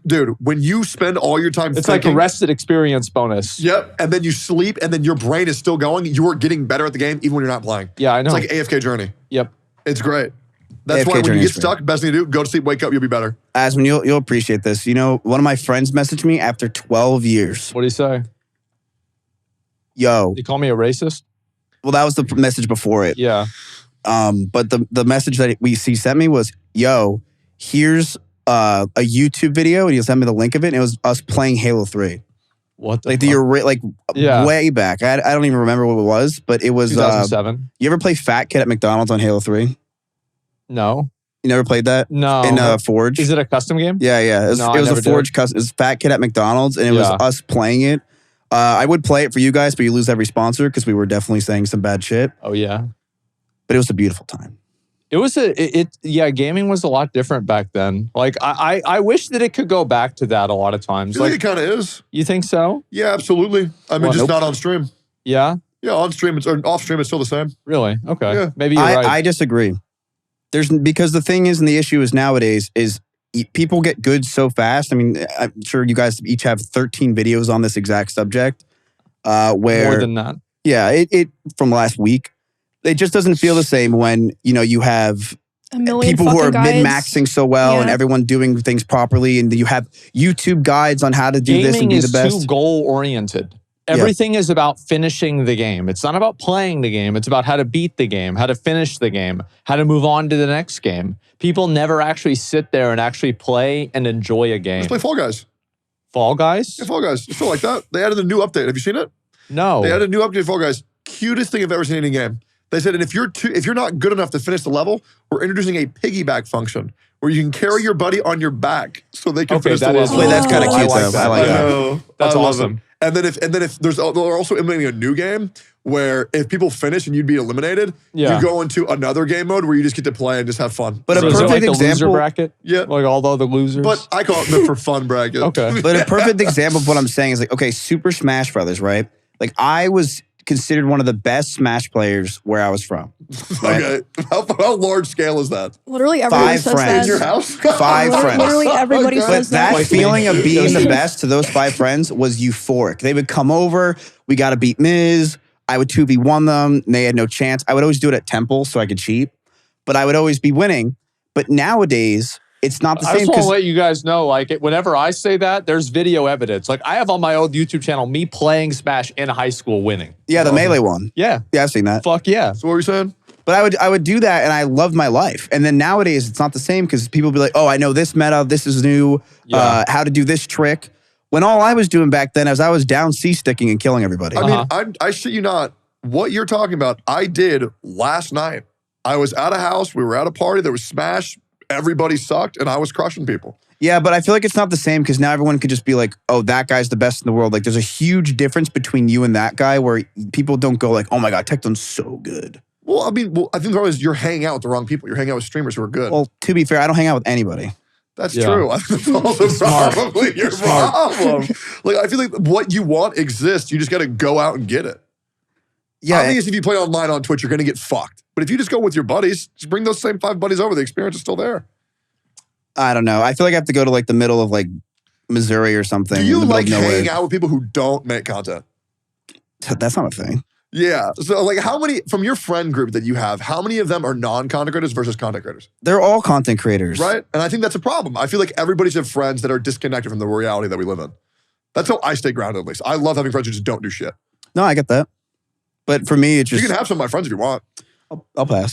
Dude, when you spend all your time it's thinking, like a rested experience bonus. Yep, and then you sleep, and then your brain is still going, you are getting better at the game even when you're not playing. Yeah, I know. It's like AFK Journey. Yep. It's great. That's AFK why when you Journey get is stuck, best thing to do, go to sleep, wake up, you'll be better. Asmund, you'll appreciate this. One of my friends messaged me after 12 years. What did he say? Yo. Did he call me a racist? Well, that was the message before it. Yeah. But the message that he sent me was, yo, here's a YouTube video, and he sent me the link of it, and it was us playing Halo 3. What the fuck? Way back. I don't even remember what it was, but it was 2007. You ever play Fat Kid at McDonald's on Halo 3? No. You never played that? No. In Forge? Is it a custom game? Yeah. It was a Forge custom. It was Fat Kid at McDonald's, and it was us playing it I would play it for you guys, but you lose every sponsor because we were definitely saying some bad shit. Oh yeah. But it was a beautiful time. It was gaming was a lot different back then. Like I wish that it could go back to that a lot of times. I think it kind of is. You think so? Yeah, absolutely. I mean, just not on stream. Yeah? Yeah, on stream, or off stream, it's still the same. Really? Okay. Yeah. Maybe you're right. I disagree. Because the thing is, and the issue is nowadays, is people get good so fast. I mean, I'm sure you guys each have 13 videos on this exact subject. Where More than that. Yeah, it from last week. It just doesn't feel the same when, you have people who are min-maxing so well and everyone doing things properly, and you have YouTube guides on how to do this and be the best. Gaming is too goal-oriented. Everything is about finishing the game. It's not about playing the game. It's about how to beat the game, how to finish the game, how to move on to the next game. People never actually sit there and actually play and enjoy a game. Let's play Fall Guys. Fall Guys? Yeah, Fall Guys. It's still like that. They added a new update. Have you seen it? No. They added a new update to Fall Guys. Cutest thing I've ever seen in any game. They said, and if you're not good enough to finish the level, we're introducing a piggyback function where you can carry your buddy on your back so they can finish the level. That's kind of cute, though. That. I like that. I know. That's I love awesome. it. And then if they're also implementing a new game where if people finish and you'd be eliminated, you go into another game mode where you just get to play and just have fun. But so a perfect like the loser example, bracket? Yeah. Like all the other losers? But I call it the for fun bracket. Okay. But a perfect example of what I'm saying is like, okay, Super Smash Brothers, right? Like I was considered one of the best Smash players where I was from. Right? Okay. How large scale is that? Literally everybody 5 says friends. that. In your house? 5 friends. Literally everybody Okay. says But that that. feeling of being the best to those 5 friends was euphoric. They would come over, we got to beat Miz. I would 2v1 them, and they had no chance. I would always do it at Temple so I could cheat, but I would always be winning. But nowadays, it's not the same. I just want to let you guys know, like, whenever I say that, there's video evidence. Like, I have on my old YouTube channel me playing Smash in high school winning. Yeah, the Melee one. Yeah. Yeah, I've seen that. Fuck yeah. So what were you saying? But I would do that, and I loved my life. And then nowadays, it's not the same because people will be like, oh, I know this meta, this is new, how to do this trick. When all I was doing back then is I was down C-sticking and killing everybody. I mean, I shit you not. What you're talking about, I did last night. I was at a house. We were at a party. There was Smash. Everybody sucked, and I was crushing people. Yeah, but I feel like it's not the same because now everyone could just be like, oh, that guy's the best in the world. Like, there's a huge difference between you and that guy where people don't go like, oh my God, Tectone's so good. Well, I think the problem is you're hanging out with the wrong people. You're hanging out with streamers who are good. Well, to be fair, I don't hang out with anybody. That's true. I think that's also probably your problem. Like, I feel like what you want exists. You just got to go out and get it. Yeah. I think if you play online on Twitch, you're going to get fucked. But if you just go with your buddies, just bring those same 5 buddies over. The experience is still there. I don't know. I feel like I have to go to like the middle of like Missouri or something. Do you like hanging out with people who don't make content? That's not a thing. Yeah. So like how many, from your friend group that you have, how many of them are non-content creators versus content creators? They're all content creators. Right? And I think that's a problem. I feel like everybody should have friends that are disconnected from the reality that we live in. That's how I stay grounded, at least. I love having friends who just don't do shit. No, I get that. But for me, it's just... You can have some of my friends if you want. I'll pass.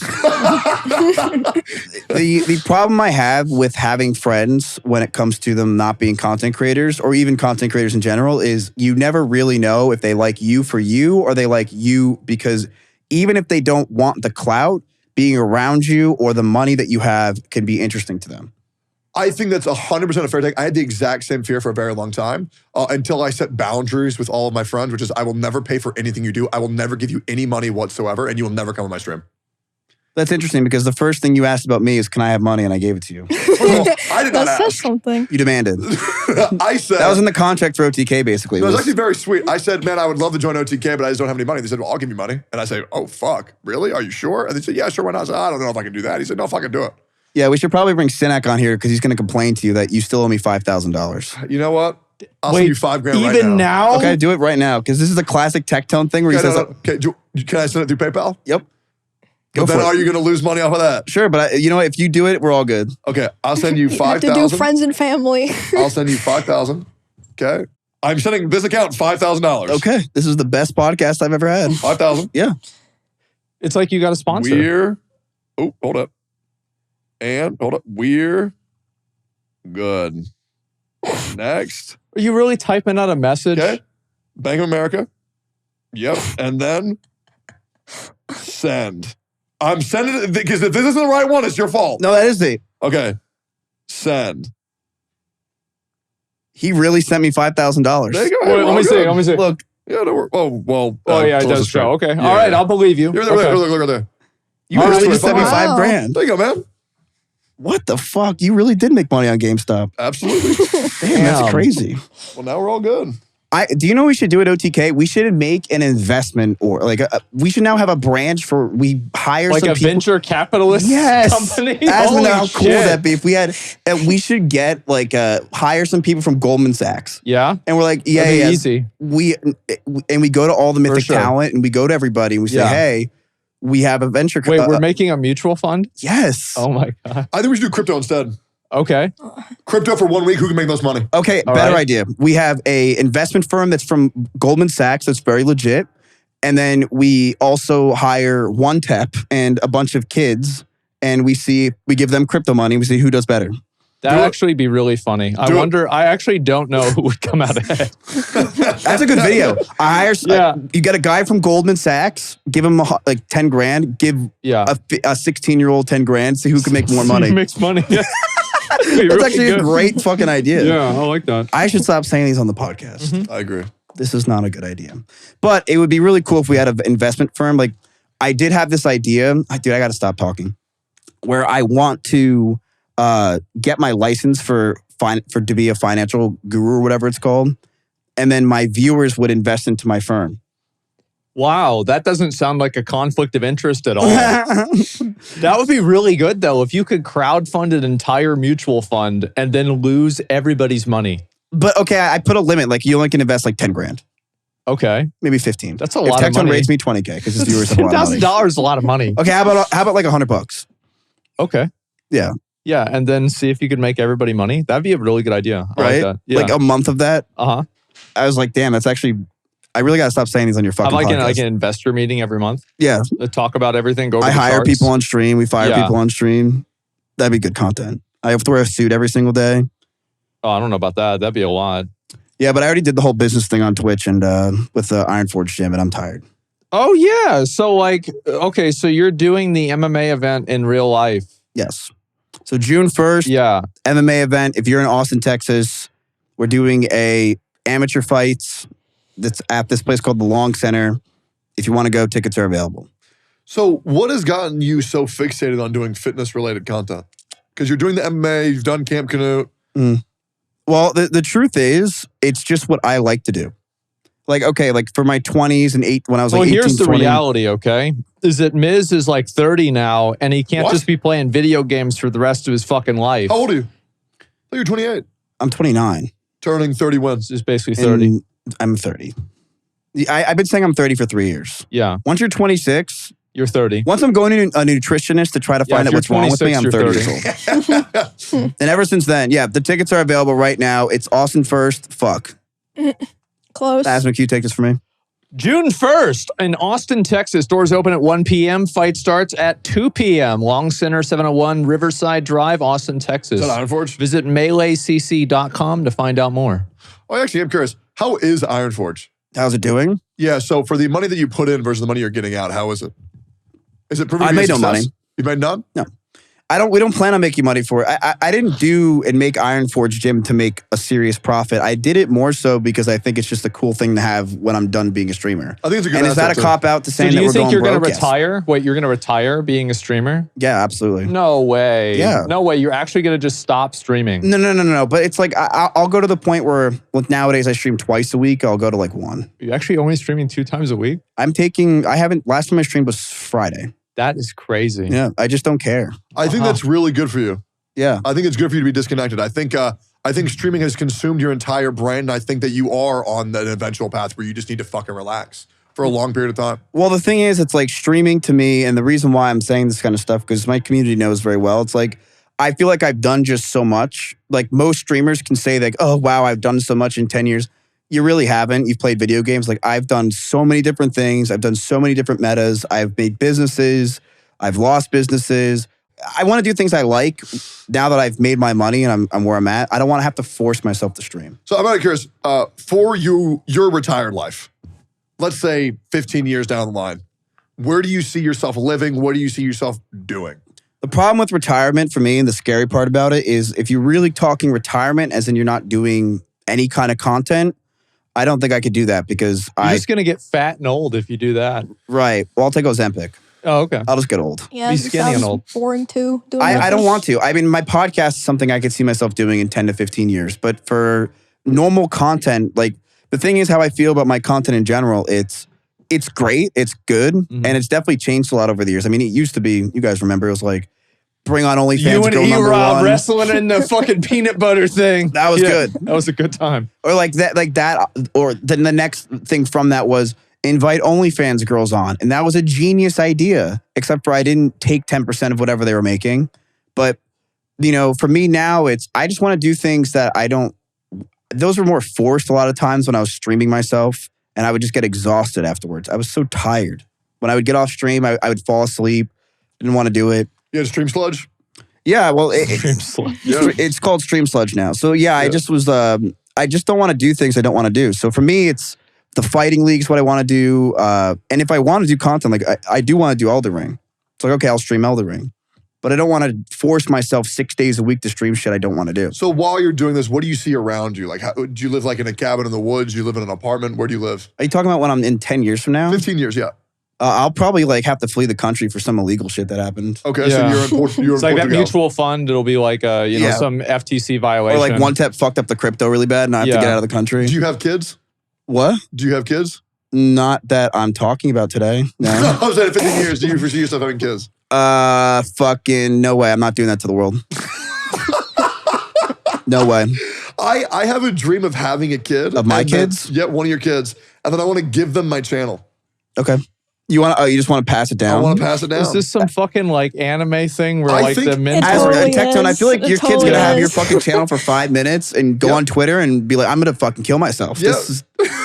The problem I have with having friends when it comes to them not being content creators or even content creators in general is you never really know if they like you for you or they like you because even if they don't want the clout, being around you or the money that you have can be interesting to them. I think that's 100% a fair take. I had the exact same fear for a very long time until I set boundaries with all of my friends, which is I will never pay for anything you do. I will never give you any money whatsoever, and you will never come on my stream. That's interesting because the first thing you asked about me is, can I have money? And I gave it to you. Well, I did not That says ask. something. You demanded. I said... That was in the contract for OTK, basically. It was actually very sweet. I said, man, I would love to join OTK, but I just don't have any money. They said, well, I'll give you money. And I say, oh, fuck. Really? Are you sure? And they said, yeah, sure, why not? I said, I don't know if I can do that. He said, no, fucking do it. Yeah, we should probably bring Sinek on here because he's going to complain to you that you still owe me $5,000. You know what? I'll send you $5 grand right Even now. now? Okay, do it right now because this is a classic Tectone thing where he Okay, says, okay, can I send it through PayPal? yep. Go But then for it. are you going to lose money off of that? Sure, but you know what? If you do it, we're all good. Okay, I'll send you You have to do 5,000. friends and family. I'll send you 5,000. Okay. I'm sending this account $5,000. Okay, this is the best podcast I've ever had. 5,000. Yeah. It's like you got a sponsor. We're, oh, hold up. And, hold up. We're good. Next. Are you really typing out a message? Okay. Bank of America. Yep. And then send. I'm sending it because if this isn't the right one, it's your fault. No, that is it. Okay. Send. He really sent me $5,000. There you go. Wait, We're let all me see. good. Let me see. Look, Yeah, don't worry. Oh, well. Oh, yeah, it close does the show. stream. Okay. Yeah, All right, yeah. I'll believe you. Look right Okay. there. Look right there. You All right, really just so 75 wow. grand. There you go, man. What the fuck? You really did make money on GameStop. Absolutely. Damn, that's crazy. Well, now we're all good. Do you know what we should do at OTK? We should make an investment, or like we should now have a branch for we hire Like some a people. venture capitalist company? Asmund, Holy how cool would shit. that be if we had? We should get like hire some people from Goldman Sachs, Yeah? and we're like, That'd be yeah, easy. we go to all the mythic sure. talent, and we go to everybody, and we say, Yeah. hey, we have a venture. Wait, we're making a mutual fund? yes. Oh my God. I think we should do crypto instead. Okay. Crypto for 1 week. Who can make most money? Okay, All better right. idea. We have a investment firm that's from Goldman Sachs that's very legit. And then we also hire one tep and a bunch of kids, and we give them crypto money. We see who does better. That'd Do it. actually be really funny. I Do it. wonder, I actually don't know who would come out ahead. That's a good video. I hire. Yeah. You get a guy from Goldman Sachs, give him like 10 grand. Give Yeah. a 16-year-old 10 grand. See who can make more money. Who makes money? Yeah. That's actually a great fucking idea. Yeah, I like that. I should stop saying these on the podcast. I agree. This is not a good idea. But it would be really cool if we had an investment firm. Like, I did have this idea. I got to stop talking. Where I want to get my license to be a financial guru or whatever it's called. And then my viewers would invest into my firm. Wow, that doesn't sound like a conflict of interest at all. That would be really good, though, if you could crowdfund an entire mutual fund and then lose everybody's money. But okay, I put a limit. Like, you only can invest like 10 grand. Okay. Maybe 15. That's a lot of If Tectone money. rates me 20K because his viewers have a lot of money. $10,000 is a lot of money. Okay, how about like $100? Okay. Yeah. Yeah, and then see if you could make everybody money. That'd be a really good idea. I Right? like that. Yeah. Like a month of that. Uh-huh. I was like, damn, that's actually, I really got to stop saying these on your fucking I'm podcast. like an investor meeting every month. Yeah. Talk about everything. Go over I the hire charts. people on stream. We fire Yeah. people on stream. That'd be good content. I have to wear a suit every single day. Oh, I don't know about that. That'd be a lot. Yeah, but I already did the whole business thing on Twitch and with the Iron Forge gym, and I'm tired. Oh, yeah. So, like, okay, so you're doing the MMA event in real life. Yes. So June 1st, Yeah. MMA event. If you're in Austin, Texas, we're doing a amateur fights that's at this place called the Long Center. If you want to go, tickets are available. So what has gotten you so fixated on doing fitness-related content? Because you're doing the MMA, you've done Camp Canute. Well, the truth is, it's just what I like to do. Like, okay, like for my 20s and when I was like 18, here's the 20. reality, okay? Is that Miz is like 30 now, and he can't What? just be playing video games for the rest of his fucking life. How old are you? I thought you're 28. I'm 29. Turning 30 when? This is basically 30. And I'm 30. I've been saying I'm 30 for 3 years. Yeah, Once you're 26, you're 30. once I'm going to a nutritionist to try to Yeah, find if out what's you're wrong with me, 26, I'm you're 30 years old. And ever since then, yeah, the tickets are available right now. It's Austin first. Fuck. Close. Asmund, can you take this for me? June 1st in Austin, Texas. Doors open at 1 p.m. Fight starts at 2 p.m. Long Center, 701 Riverside Drive, Austin, Texas. Is that Iron Forge? Visit melecc.com to find out more. Oh, actually, I'm curious. How is Iron Forge? How's it doing? Yeah, so for the money that you put in versus the money you're getting out, how is it? Is it proving I to be a made no success? money. You made none? No. We don't plan on making money for it. I didn't do and make Iron Forge Gym to make a serious profit. I did it more so because I think it's just a cool thing to have when I'm done being a streamer. I think it's a good And is that a asset, too. cop out to So saying do that you we're think going you're going to broke? Yes. retire? Wait, you're going to retire being a streamer? Yeah, absolutely. No way. Yeah. No way. You're actually going to just stop streaming. No. But it's like I'll go to the point where nowadays I stream twice a week. I'll go to like one. You're actually only streaming 2 times a week? Last time I streamed was Friday. That is crazy. Yeah, I just don't care. I think that's really good for you. Yeah. I think it's good for you to be disconnected. I think streaming has consumed your entire brain, and I think that you are on that eventual path where you just need to fucking relax for a long period of time. Well, the thing is, it's like streaming to me, and the reason why I'm saying this kind of stuff, because my community knows very well, it's like, I feel like I've done just so much. Like most streamers can say like, oh, wow, I've done so much in 10 years. You really haven't. You've played video games. Like I've done so many different things. I've done so many different metas. I've made businesses. I've lost businesses. I want to do things I like now that I've made my money and I'm where I'm at. I don't want to have to force myself to stream. So I'm kind of curious, for your retired life, let's say 15 years down the line, where do you see yourself living? What do you see yourself doing? The problem with retirement for me, and the scary part about it, is if you're really talking retirement, as in you're not doing any kind of content, I don't think I could do that because You're just gonna get fat and old if you do that. Right. Well, I'll take Ozempic. Oh, okay. I'll just get old. Yeah, Be it skinny and sounds old. boring too. doing I don't nothing. want to. I mean, my podcast is something I could see myself doing in 10 to 15 years. But for normal content, like the thing is how I feel about my content in general, it's great, it's good, and it's definitely changed a lot over the years. I mean, it used to be, you guys remember, it was like, bring on OnlyFans You and girl number E-Rob one. wrestling in the fucking peanut butter thing. That was good. That was a good time. Or like that, or then the next thing from that was invite OnlyFans girls on. And that was a genius idea, except for I didn't take 10% of whatever they were making. But, you know, for me now, I just want to do things that those were more forced a lot of times when I was streaming myself, and I would just get exhausted afterwards. I was so tired. When I would get off stream, I would fall asleep, didn't want to do it. You had stream sludge? Yeah, well, Yeah. it's called stream sludge now. So yeah, I just was, I just don't want to do things I don't want to do. So for me, it's the fighting league's what I want to do. And if I want to do content, like I do want to do Elden Ring. It's like, okay, I'll stream Elden Ring. But I don't want to force myself 6 days a week to stream shit I don't want to do. So while you're doing this, what do you see around you? Like, do you live like in a cabin in the woods? Do you live in an apartment? Where do you live? Are you talking about when I'm in 10 years from now? 15 years, yeah. I'll probably like have to flee the country for some illegal shit that happened. Okay, Yeah. so you're in Portugal. It's like that mutual fund. It'll be like some FTC violation. Or like one tap fucked up the crypto really bad and I have to get out of the country. Do you have kids? What? Do you have kids? Not that I'm talking about today. No. I was saying in 15 years, do you foresee yourself having kids? Fucking no way. I'm not doing that to the world. No way. I have a dream of having a kid. Of my and then- kids? Yeah, one of your kids. And then I want to give them my channel. Okay. You want to? Oh, you just want to pass it down? I want to pass it down. Is this some fucking like anime thing where I like think the men? As totally Tectone, I is. feel like It your kid's totally gonna have your is. fucking channel for 5 minutes and go Yep. on Twitter and be like, "I'm gonna fucking kill myself." Yep.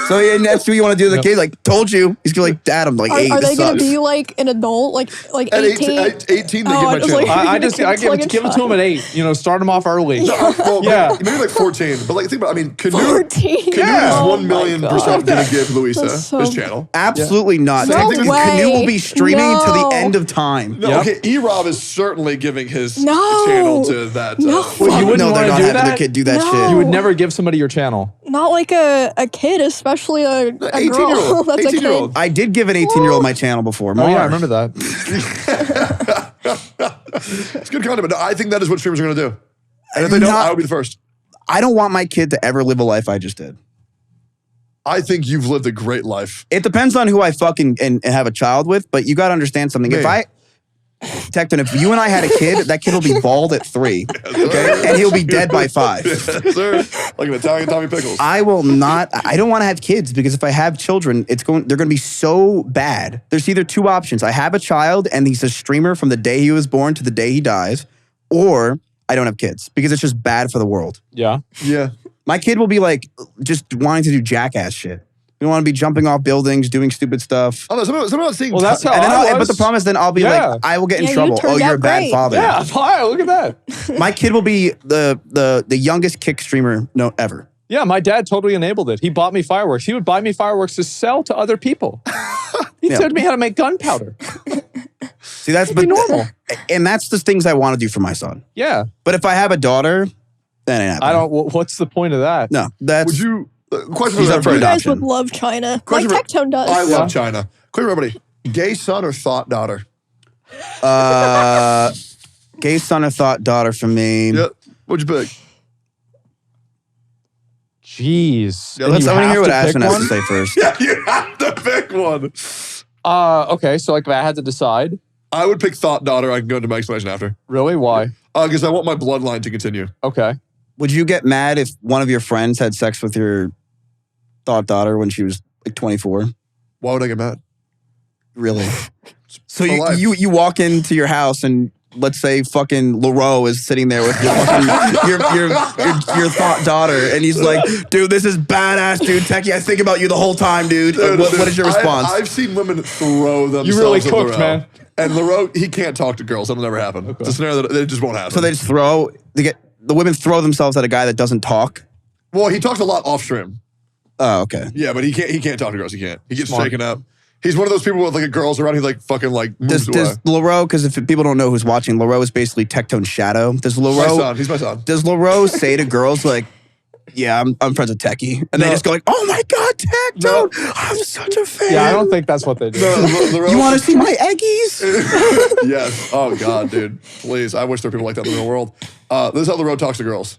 So and that's what you want to do to the kid. Like, told you. He's gonna be like, "Dad, I'm like 8. Are This they gonna sucks." be like an adult, like At 18? 18, they Oh, get my it was channel. like- I give Plug it and to him shine. at 8. You know, start him off early. Well, Yeah. maybe like 14. But like, think about, I mean, Canute 14. is Yeah. Oh 1 million my percent God. going to give Louisa That's so- his channel. Absolutely not. No Technically, way. Canoe will be streaming to the No. end of time. No, Yep. okay, E-Rob is certainly giving his No. channel to that. No. Well, you wouldn't No, they're want not to do having their that. kid do that No. shit. You would never give somebody your channel. Not like a kid, especially a 18-year-old. girl. That's a 18-year-old. kid. I did give an 18-year-old my channel before. Oh yeah, I Mars. remember that. It's good content, but no, I think that is what streamers are going to do. And if they don't, Not- I would be the first. I don't want my kid to ever live a life I just did. I think you've lived a great life. It depends on who I fucking and have a child with, but you got to understand something. Me. Tectone, if you and I had a kid, that kid will be bald at 3, okay? And he'll be dead by 5. Yes, sir. Like an Italian Tommy Pickles. I will not. I don't want to have kids because if I have children, they're going to be so bad. There's either 2 options: I have a child and he's a streamer from the day he was born to the day he dies, or I don't have kids because it's just bad for the world. Yeah. Yeah. My kid will be like just wanting to do jackass shit. We want to be jumping off buildings, doing stupid stuff. I don't know. Someone else seeing. Well, that's how And then I but was. the problem is then I'll be Yeah. like, I will get in Yeah, you trouble. turned Oh, you're out a bad great. father. Yeah. Hi, look at that. My kid will be the youngest kick streamer ever. Yeah, my dad totally enabled it. He bought me fireworks. He would buy me fireworks to sell to other people. He Yeah. taught me how to make gunpowder. See, that's Be normal. and that's the things I want to do for my son. Yeah. But if I have a daughter, that ain't happening. I don't. What's the point of that? No, that's Would you? Question He's for up for everybody. You guys adoption. would love China. Question Like for- Tectone does. I Yeah. love China. Question for everybody. Gay son or thought daughter? gay son or thought daughter for me. Yeah. What'd you pick? Jeez. Yeah, And Let's you I want to have hear what pick Ashton has one? to say first. Yeah, you have to pick one. Okay, so like if I had to decide, I would pick thought daughter. I can go into my explanation after. really, why? Because I want my bloodline to continue. Okay. Would you get mad if one of your friends had sex with your thought daughter when she was like 24? Why would I get mad? Really? So For life. you walk into your house and let's say fucking Leroux is sitting there with your fucking, your thought daughter and he's like, dude, this is badass, dude. Techie, I think about you the whole time, dude. What is your response? I've seen women throw themselves. You really at cooked, Leroux. man. And Leroux, he can't talk to girls. That'll never happen. It's a scenario that it just won't happen. So they just the women throw themselves at a guy that doesn't talk. well, he talks a lot off stream. Oh, okay. Yeah, but he can't talk to girls. He can't. He gets Smart. shaken up. He's one of those people with like a girls around. He like fucking like moves away. Does Leroux, because if people don't know who's watching, Leroux is basically Tectone's shadow. Does My Leroux son. He's my son. Does Leroux say to girls like, Yeah, I'm friends with Techie. And they just go like, oh my God, Tectone, I'm such a fan. Yeah, I don't think that's what they do. You want to see my eggies? Yes. Oh God, dude. Please. I wish there were people like that in the real world. This is how the road talks to girls.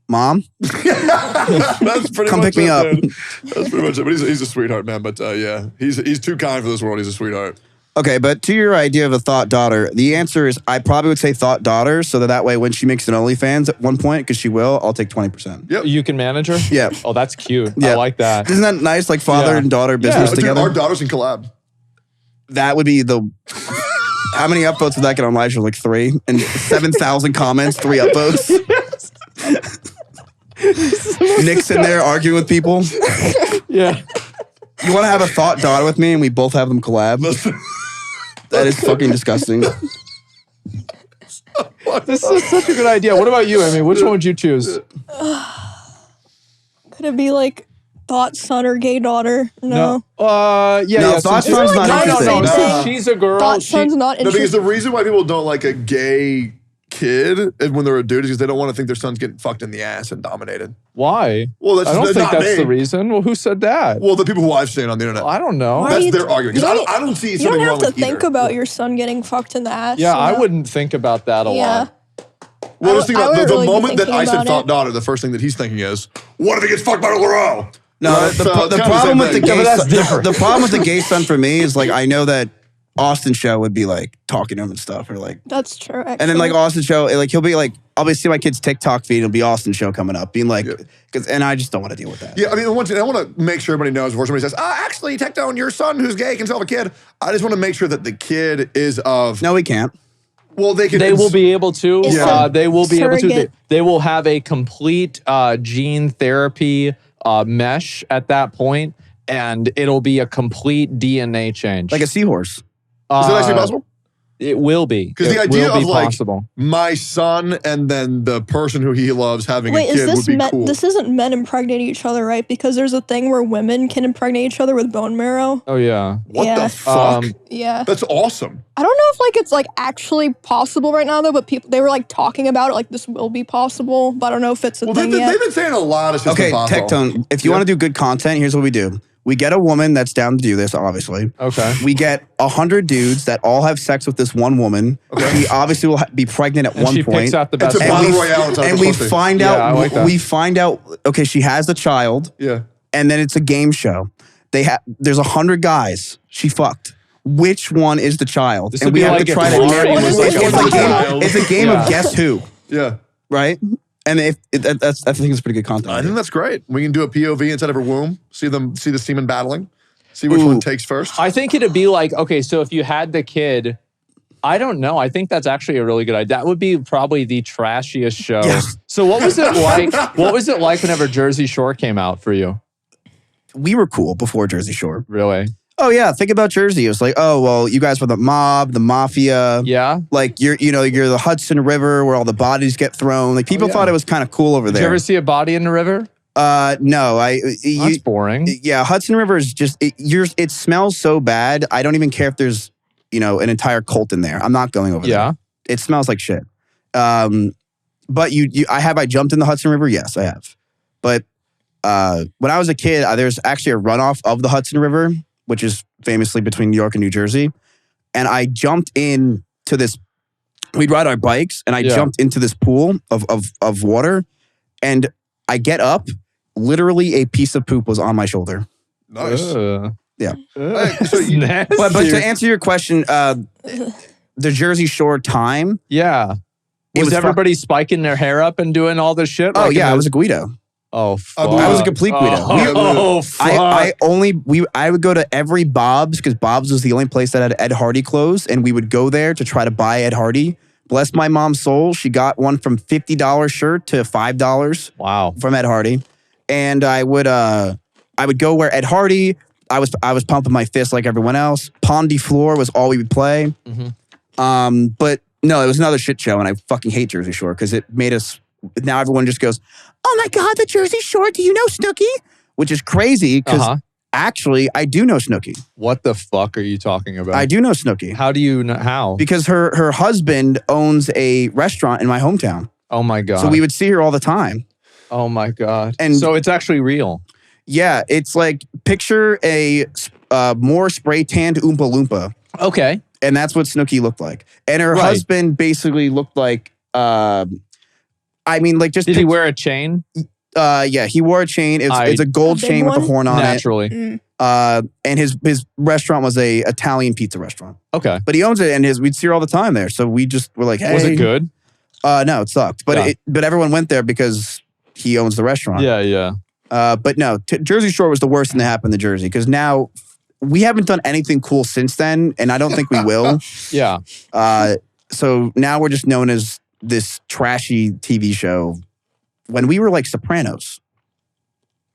Mom? That's pretty Come much pick me up. Dude. That's pretty much it. But he's a sweetheart, man. But yeah, he's too kind for this world. He's a sweetheart. Okay, but to your idea of a Thot Daughter, the answer is I probably would say Thot Daughter, so that way when she makes an OnlyFans at one point, because she will, I'll take 20%. Yep. You can manage her? Yeah. Oh, that's cute. Yeah. I like that. Isn't that nice? Like father and daughter business Dude, together? our daughters can collab. That would be the... How many upvotes would that get on live show? Like 3? And 7,000 comments, 3 upvotes? Nick's in there arguing with people. Yeah. You want to have a Thot Daughter with me and we both have them collab? That is fucking disgusting. This is such a good idea. What about you, Amy? Which one would you choose? Could it be like Thot son or gay daughter? No. Yeah. No, yeah, Thot since- son's not kind of interesting. same thing. She's a girl. Thot son's not No, because interesting. the reason why people don't like a gay kid when they're a dude is because they don't want to think their son's getting fucked in the ass and dominated. Why? Well, that's I don't think not that's me. the reason. Well, who said that? Well, the people who I've seen on the internet. I don't know. Why That's do you- their argument. Because I don't see You something don't wrong have to with think either. about your son getting fucked in the ass. Yeah, you I know? wouldn't think about that a Yeah. lot. Well, just think I about would the really be moment that thinking I said about Thot it. Daughter, the first thing that he's thinking is, what if he gets fucked by a LaRoe? No, Right? the So pro- it's the kind of problem the with same the thing. gay Yeah, but son, that's different. the problem with the gay son for me is like I know that Austin Show would be like talking to him and stuff, or like, That's true. Actually. and then like Austin Show, like he'll be like, I'll be seeing my kid's TikTok feed, it'll be Austin Show coming up, being like, and I just don't want to deal with that. Yeah, I mean, once again, I want to make sure everybody knows before somebody says, actually, Tectone, your son who's gay can still have a kid. I just want to make sure that the kid is of, No, we can't. well, they can. They will be able to. Yeah. They will be able to. Surrogate. They will have a complete gene therapy mesh at that point, and it'll be a complete DNA change. Like a seahorse. Is it actually possible? It will be. Because the It idea will be of like possible. my son and then the person who he loves having Wait, a is kid this would be men? cool. This isn't men impregnating each other, right? Because there's a thing where women can impregnate each other with bone marrow. Oh yeah. What Yeah. the fuck? Yeah. That's awesome. I don't know if like it's like actually possible right now though, but they were like talking about it like this will be possible, but I don't know if it's a Well, thing they've yet. been saying a lot of shit. Okay, Tectone, if you want to do good content, here's what we do. We get a woman that's down to do this, obviously. Okay. We get 100 dudes that all have sex with this one woman. Okay. He obviously will be pregnant at And one she point. picks out the It's best a and one. battle we, royale inside and the we pussy. find Yeah, out, I like that. we find out, okay, she has the child, Yeah. and then it's a game show. There's 100 guys she fucked. Which one is the child? This and would we be have like to if try to. Mari was like It's a a child. game. It's a game Yeah. of guess who, Yeah. right? And I think it's pretty good content. I think that's great. We can do a POV inside of her womb. See the semen battling. See which Ooh. one takes first. I think it'd be like, okay, so if you had the kid, I don't know. I think that's actually a really good idea. That would be probably the trashiest show. Yes. So what was it like? What was it like whenever Jeresy Shore came out for you? We were cool before Jeresy Shore. Really? Oh yeah, think about Jersey. It was like, oh well, you guys were the mob, the mafia. Yeah. Like you're the Hudson River where all the bodies get thrown. Like people yeah. thought it was kind of cool over Did there. you ever see a body in the river? No, That's boring. yeah, Hudson River is just it smells so bad. I don't even care if there's an entire cult in there. I'm not going over Yeah. there. It smells like shit. But I jumped in the Hudson River? Yes, I have. But when I was a kid, there's actually a runoff of the Hudson River, which is famously between New York and New Jersey. And I jumped in to this, we'd ride our bikes, and I jumped into this pool of water, and I get up, literally a piece of poop was on my shoulder. Nice. Yeah. Hey, so you- Nasty. But to answer your question, the Jeresy Shore time. Yeah. Was was everybody spiking their hair up and doing all this shit? Oh Like yeah, in I the- was a Guido. Oh, fuck. I was a complete Guido. Oh, fuck. I would go to every Bob's because Bob's was the only place that had Ed Hardy clothes, and we would go there to try to buy Ed Hardy. Bless my mom's soul, she got one from $50 shirt to $5 Wow. from Ed Hardy, and I would go where Ed Hardy. I was pumping my fist like everyone else. Pondy Floor was all we would play. Mm-hmm. But no, it was another shit show, and I fucking hate Jeresy Shore because it made us. Now everyone just goes, "Oh my god, the Jeresy Shore! Do you know Snooki?" Which is crazy because actually I do know Snooki. What the fuck are you talking about? I do know Snooki How do you know? How? because her husband owns a restaurant in my hometown. Oh my God. So we would see her all the time. Oh my God. And so it's actually real. Yeah, it's like picture a more spray tanned Oompa Loompa. Okay. And that's what Snooki looked like. And her husband basically looked like, just. Did he wear a chain? Yeah, he wore a chain. It's a gold chain with a horn on Naturally. it. And his restaurant was a Italian pizza restaurant. Okay. But he owns it, and we'd see her all the time there. So we just were like, hey. Was it good? No, it sucked. But but everyone went there because he owns the restaurant. Yeah. But no, Jeresy Shore was the worst thing that happened to Jersey because now we haven't done anything cool since then, and I don't think we will. Yeah. So now we're just known as this trashy TV show when we were like Sopranos.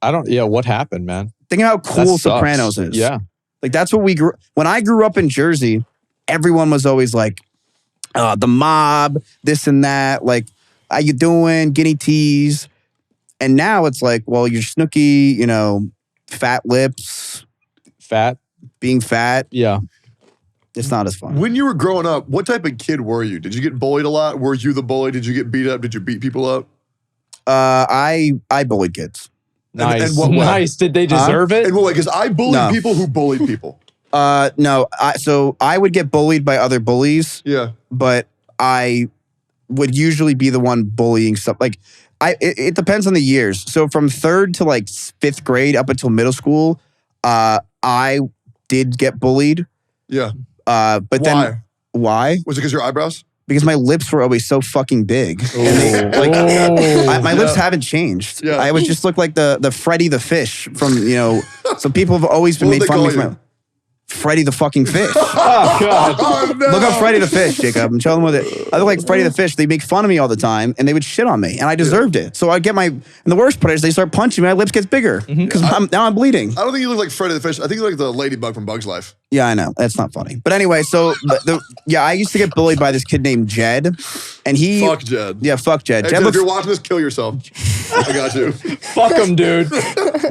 What happened, man? Think of how cool Sopranos is. Yeah. Like that's what we grew. When I grew up in Jersey, everyone was always like, the mob, this and that. Like, how you doing? Guinea teas. And now it's like, well, you're Snooki, fat lips. Fat? Being fat. Yeah. It's not as fun. When you were growing up, what type of kid were you? Did you get bullied a lot? Were you the bully? Did you get beat up? Did you beat people up? I bullied kids. Nice. And what way? Nice. Did they deserve it? And what way? Because I bullied people who bullied people. No. So I would get bullied by other bullies. Yeah. But I would usually be the one bullying stuff. Like, it depends on the years. So from 3rd to like 5th grade up until middle school, I did get bullied. Yeah. But then why? Was it because your eyebrows? Because my lips were always so fucking big. And my lips haven't changed. Yeah. I always just look like the Freddy the Fish from, so people have always been made fun of me for Freddy the fucking Fish. Oh, God. Oh, no. Look up Freddy the Fish, Jacob. I'm telling them I look like Freddy the Fish. They make fun of me all the time, and they would shit on me, and I deserved it. So I get and the worst part is they start punching me, my lips gets bigger, because now I'm bleeding. I don't think you look like Freddy the Fish. I think you look like the ladybug from Bug's Life. Yeah, I know. That's not funny. But anyway, so I used to get bullied by this kid named Jed, and he... Fuck Jed. Yeah, fuck Jed. Hey, Jed, if you're watching this, kill yourself. I got you. Fuck him, dude.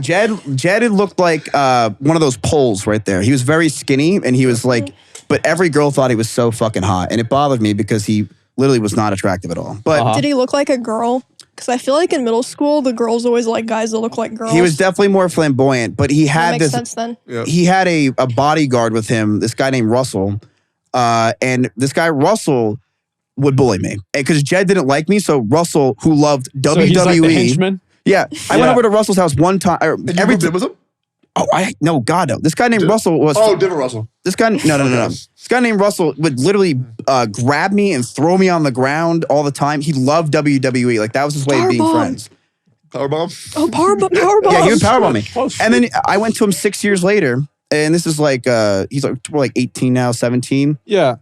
Jed looked like one of those poles right there. He was very skinny, and he was like... But every girl thought he was so fucking hot, and it bothered me because he literally was not attractive at all. But Did he look like a girl? Because I feel like in middle school, the girls always like guys that look like girls. he was definitely more flamboyant, but he had that makes sense then. Yeah. He had a bodyguard with him, this guy named Russell. And this guy, Russell, would bully me. Because Jed didn't like me, so Russell, who loved WWE. So he's like the henchman? Yeah. I went over to Russell's house one time. And you moved in with him? Oh, no, God, no. This guy named Russell was... Oh, different Russell. This guy... No. This guy named Russell would literally grab me and throw me on the ground all the time. He loved WWE. Like, that was his way of being friends. Powerbomb? Oh, powerbomb. Yeah, he would powerbomb me. And then I went to him 6 years later, and this is like... he's like 18 now, 17. Yeah.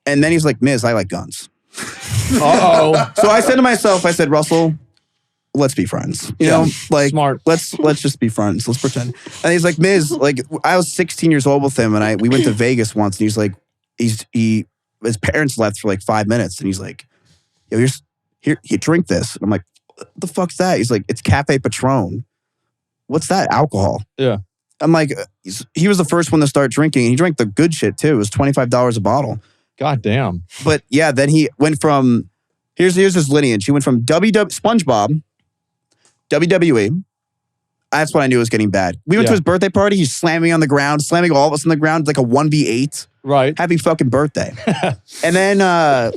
And then he's like, Miz, I like guns. Uh-oh. So I said to myself, Russell... Let's be friends. You know, like smart. Let's just be friends. Let's pretend. And he's like, Miz, like I was 16 years old with him, and we went to Vegas once, and he's like, his parents left for like 5 minutes, and he's like, yo, here, you drink this. And I'm like, what the fuck's that? He's like, it's Cafe Patron. What's that? Alcohol. Yeah. I'm like, he was the first one to start drinking, and he drank the good shit too. It was $25 a bottle. God damn. But yeah, then he went from here's his lineage. He went from SpongeBob. WWE. That's when I knew it was getting bad. We went to his birthday party. He's slamming on the ground, slamming all of us on the ground like a 1v8. Right. Happy fucking birthday. And then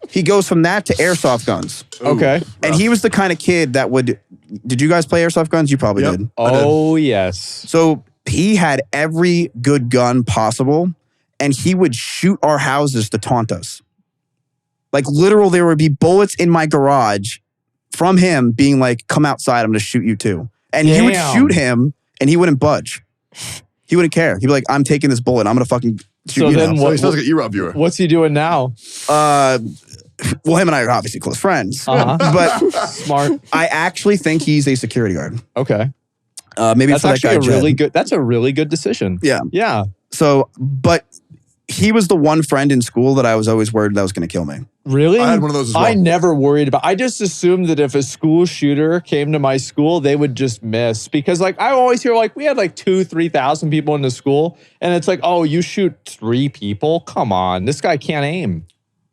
he goes from that to airsoft guns. Okay. And he was the kind of kid that would... Did you guys play airsoft guns? You probably did. Oh, yes. So he had every good gun possible, and he would shoot our houses to taunt us. Like literal, there would be bullets in my garage from him being like, come outside, I'm going to shoot you too. And he would shoot him, and he wouldn't budge. He wouldn't care. He'd be like, I'm taking this bullet. I'm going to fucking shoot you now. So he sounds like an E-Rob viewer. What's he doing now? Well, him and I are obviously close friends. But Smart. I actually think he's a security guard. Okay. Maybe that's for that guy, actually a really good. That's a really good decision. Yeah. Yeah. So, but he was the one friend in school that I was always worried that was going to kill me. Really? I had one of those as well. I never worried about. I just assumed that if a school shooter came to my school, they would just miss, because like I always hear like we had like 2,000-3,000 people in the school, and it's like, oh, you shoot 3 people? Come on, this guy can't aim.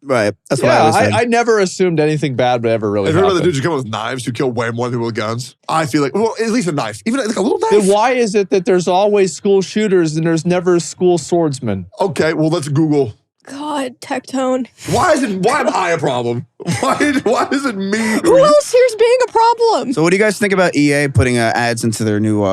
Right. That's what I always said. I never assumed anything bad would ever really Have happen. you heard of the dudes who come with knives who kill way more people with guns? I feel like, well, at least a knife. Even like a little knife. Then why is it that there's always school shooters and there's never a school swordsman? Okay, well, let's Google. God, Tectone. Why am I a problem? Why is it me? Who else here's being a problem? So what do you guys think about EA putting ads into their new...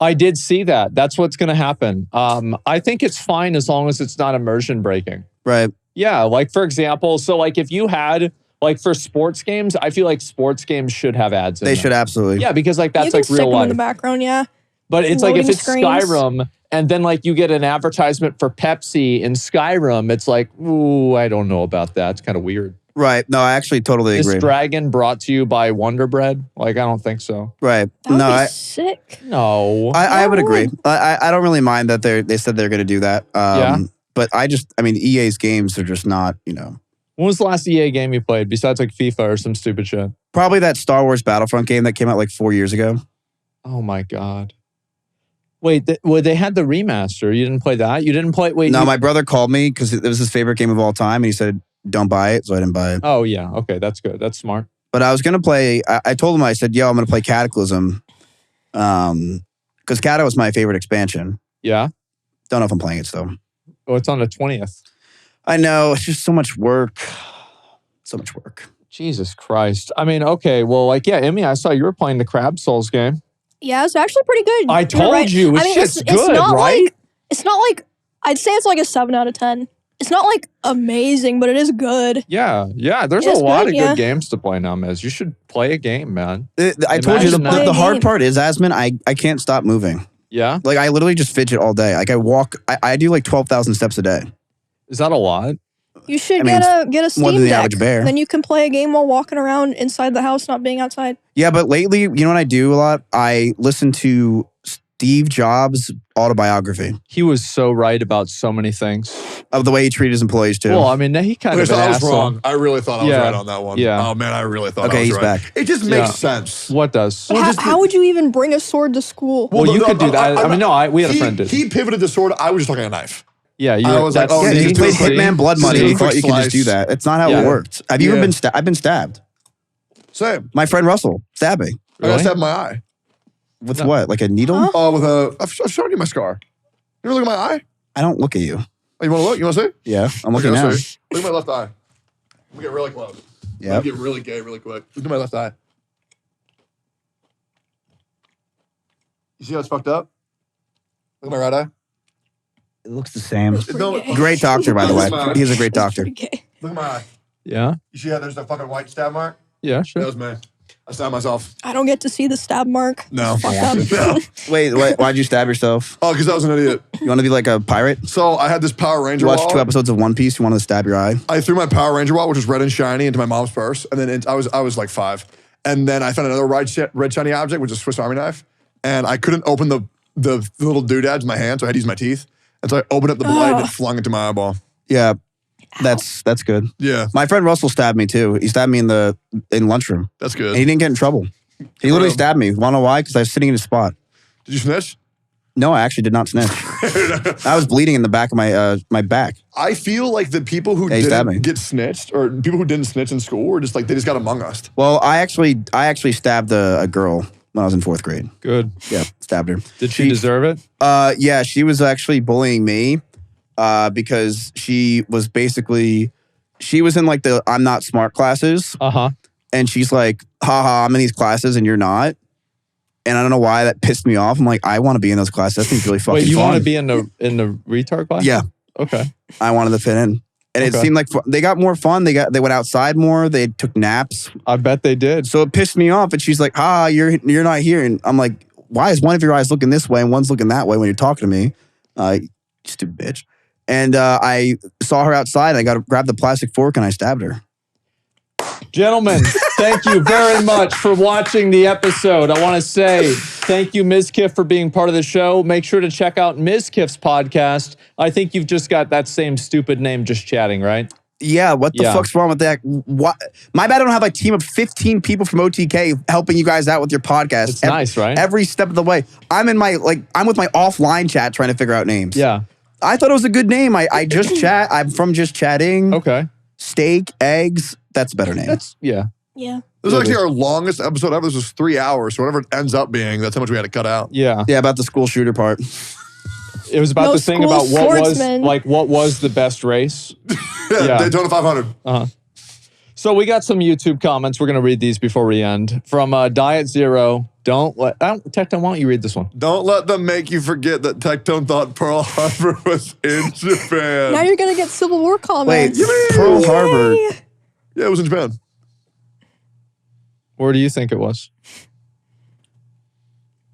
I did see that. That's what's going to happen. I think it's fine as long as it's not immersion breaking. Right. Yeah, like for example, so like if you had like for sports games, I feel like sports games should have ads in They them. should absolutely. Yeah, because like that's you can like stick real them life. in the background, yeah. But it's like if Loading it's screens. Skyrim and then like you get an advertisement for Pepsi in Skyrim, it's like, ooh, I don't know about that. It's kind of weird. Right. No, I actually totally This agree. dragon brought to you by Wonder Bread? Like, I don't think so. Right. That would No, be sick. No. I would No agree. way. I don't really mind that they said they're going to do that. Yeah. But I mean, EA's games are just not, When was the last EA game you played besides like FIFA or some stupid shit? Probably that Star Wars Battlefront game that came out like 4 years ago. Oh my God. Wait, they had the remaster. You didn't play that? You didn't play, wait. No, you- my brother called me because it was his favorite game of all time. And he said, don't buy it. So I didn't buy it. Oh yeah, okay, that's good. That's smart. But I was going to play, I told him, I said, yo, I'm going to play Cataclysm. Because Cata was my favorite expansion. Yeah? Don't know if I'm playing it still. Oh, it's on the 20th. I know. It's just so much work. So much work. Jesus Christ. I mean, okay, well, like, yeah, Emmy, I saw you were playing the Crab Souls game. Yeah, it's actually pretty good. I You're told right. you, I mean, shit's good, not right? Like, it's not like, I'd say it's like a 7 out of 10. It's not like amazing, but it is good. Yeah, there's It's a lot good, of yeah. good games to play now, Miz. You should play a game, man. I told you Imagine that. the hard Game. part is, Asmin, I can't stop moving. Yeah? Like, I literally just fidget all day. Like, I walk, I do like 12,000 steps a day. Is that a lot? You should I mean, get a more Steam than the Deck. average bear. Then you can play a game while walking around inside the house, not being outside. Yeah, but lately, you know what I do a lot? I listen to Steve Jobs' autobiography He was so right about so many things. of the way he treated his employees, too. Well, I mean, he kind Okay, of so an I was asshole. wrong. I really thought I was Yeah. right on that one. Yeah. Oh man, I really thought Okay, I was he's right. back. It just Yeah. makes sense. What does? Well, just- How would you even bring a sword to school? Well, you no, could do that. I mean, no, we had a friend did. He pivoted the sword. I was just talking a knife. Yeah, you I was like, that's- oh, yeah, you you just played do a quick- Hitman Blood Money. just do a You thought quick you could just do slice. that. It's not how Yeah. it worked. Have you ever been I've been stabbed. Same. My friend Russell stabbed me. I got stabbed in my eye. With No. what? Like a needle? Huh? Oh, with a. I've shown you my scar. You ever look at my eye? I don't look at you. Oh, you want to look? You want to see? Yeah, I'm Okay, looking now. let's see. Look at my left eye. I'm gonna get really close. I'm Yeah. gonna get really gay really quick. Look at my left eye. You see how it's fucked up? Look at my right eye. It looks the same. Pretty No, gay. Great doctor, by the way. That's He's a great That's doctor. pretty gay. Look at my eye. Yeah, You see how there's the fucking white stab mark? yeah, That sure. was me. I stabbed myself. I don't get to see the stab mark. No. Fucked up. No. Wait, why'd you stab yourself? Oh, because I was an idiot. You want to be like a pirate? So I had this Power Ranger You watched 2 wallet. episodes of One Piece. You wanted to stab your eye? I threw my Power Ranger wallet, which was red and shiny, into my mom's purse, and then I was like 5, and then I found another red shiny object, which is a Swiss Army knife, and I couldn't open the little doodads in my hand, so I had to use my teeth, and so I opened up the blade and it flung into my eyeball. Yeah, that's good. Yeah, My friend Russell stabbed me too. He stabbed me in lunchroom. that's And he good. didn't get in trouble. He literally stabbed me. Want to know why? Because I was sitting in his spot. Did you snitch? No, I actually did not snitch. I was bleeding in the back of my back. I feel like the people who Yeah, he stabbed me. didn't get snitched, or people who didn't snitch in school, were just like they just got among us. Well, I actually stabbed a girl when I was in 4th grade. Good. Yeah, stabbed her. Did she deserve it? Yeah, she was actually bullying me because she was in like the I'm not smart classes, Uh-huh. and she's like, haha, I'm in these classes and you're not. And I don't know why that pissed me off. I'm like, I want to be in those classes. That seems really fucking Wait, you fun. want to be in the retard class? Yeah, Okay. I wanted to fit in. And it Okay. seemed like they got more fun. They went outside more. They took naps. I bet they did. So it pissed me off. And she's like, you're not here. And I'm like, why is one of your eyes looking this way and one's looking that way when you're talking to me? You stupid bitch. And I saw her outside. I grabbed the plastic fork and I stabbed her. Gentlemen, thank you very much for watching the episode. I want to say thank you, Mizkif, for being part of the show. Make sure to check out Mizkif's podcast. I think you've just got that same stupid name, Just Chatting, right? Yeah, what the Yeah. fuck's wrong with that? What? My bad I don't have a team of 15 people from OTK helping you guys out with your podcast. It's nice, right? Every step of the way. I'm with my offline chat trying to figure out names. Yeah. I thought it was a good name. I just chat. I'm from Just Chatting. Okay. steak, eggs. That's a better name. Yeah. Yeah. This is actually our longest episode ever. This was 3 hours. So whatever it ends up being, that's how much we had to cut out. Yeah. Yeah, about the school shooter part. It was about No the thing school about swordsman. what was the best race. Yeah. Daytona 500. So we got some YouTube comments. We're going to read these before we end. From Diet Zero. Tectone, why don't you read this one? Don't let them make you forget that Tectone thought Pearl Harbor was in Japan. Now you're gonna get Civil War Wait, comments. Pearl Harbor. Yeah, it was in Japan. Where do you think it was?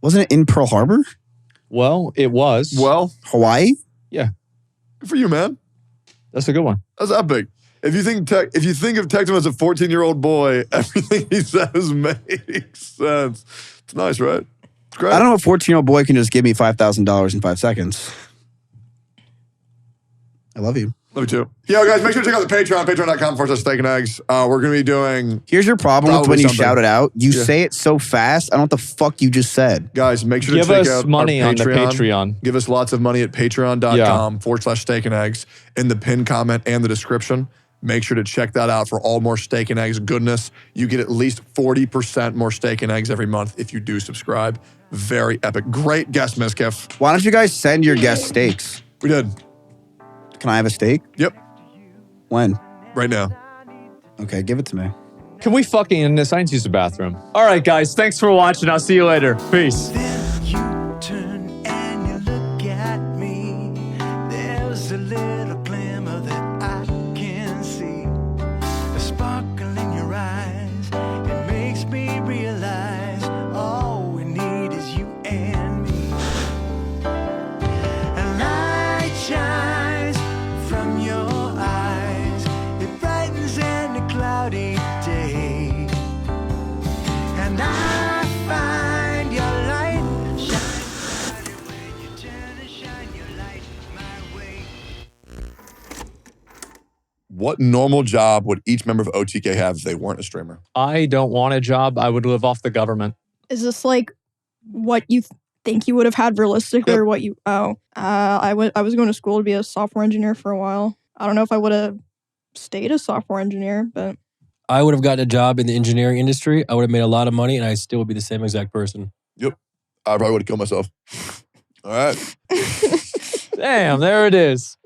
Wasn't it in Pearl Harbor? Well, it was. Well, Hawaii? Yeah. good for you, man. That's a good one. That's epic. If you think of Tectone as a 14-year-old boy, everything he says makes sense. It's nice, right? It's great. I don't know if a 14-year-old boy can just give me $5,000 in 5 seconds. I love you. Love you too. Yo, guys, make sure to check out the Patreon, patreon.com/steak and eggs. We're going to be doing... Here's your problem with when you something. shout it out. You say it so fast, I don't know what the fuck you just said. Guys, make sure to Give check us out money our on the Patreon. Give us lots of money at patreon.com/steak and eggs in the pinned comment and the description. Make sure to check that out for all more steak and eggs goodness. You get at least 40% more steak and eggs every month if you do subscribe. Very epic. Great guest, Mizkif. Why don't you guys send your guest steaks? We did. Can I have a steak? Yep. When? Right now. Okay, give it to me. Can we fucking end this? I need to use the bathroom. All right, guys. Thanks for watching. I'll see you later. Peace. Then you turn and you look at me. There's a little glimmer that I can see. A sparkle in your eyes. It makes me realize all we need is you and me. A light shines from your eyes. It brightens any cloudy day. And I find your light shine brighter when you turn and shine your light my way. What normal job would each member of OTK have if they weren't a streamer? I don't want a job. I would live off the government. Is this like what you think you would have had realistically, or what you? I was going to school to be a software engineer for a while. I don't know if I would have stayed a software engineer, but I would have gotten a job in the engineering industry. I would have made a lot of money, and I still would be the same exact person. Yep. I probably would have killed myself. All right. Damn, there it is.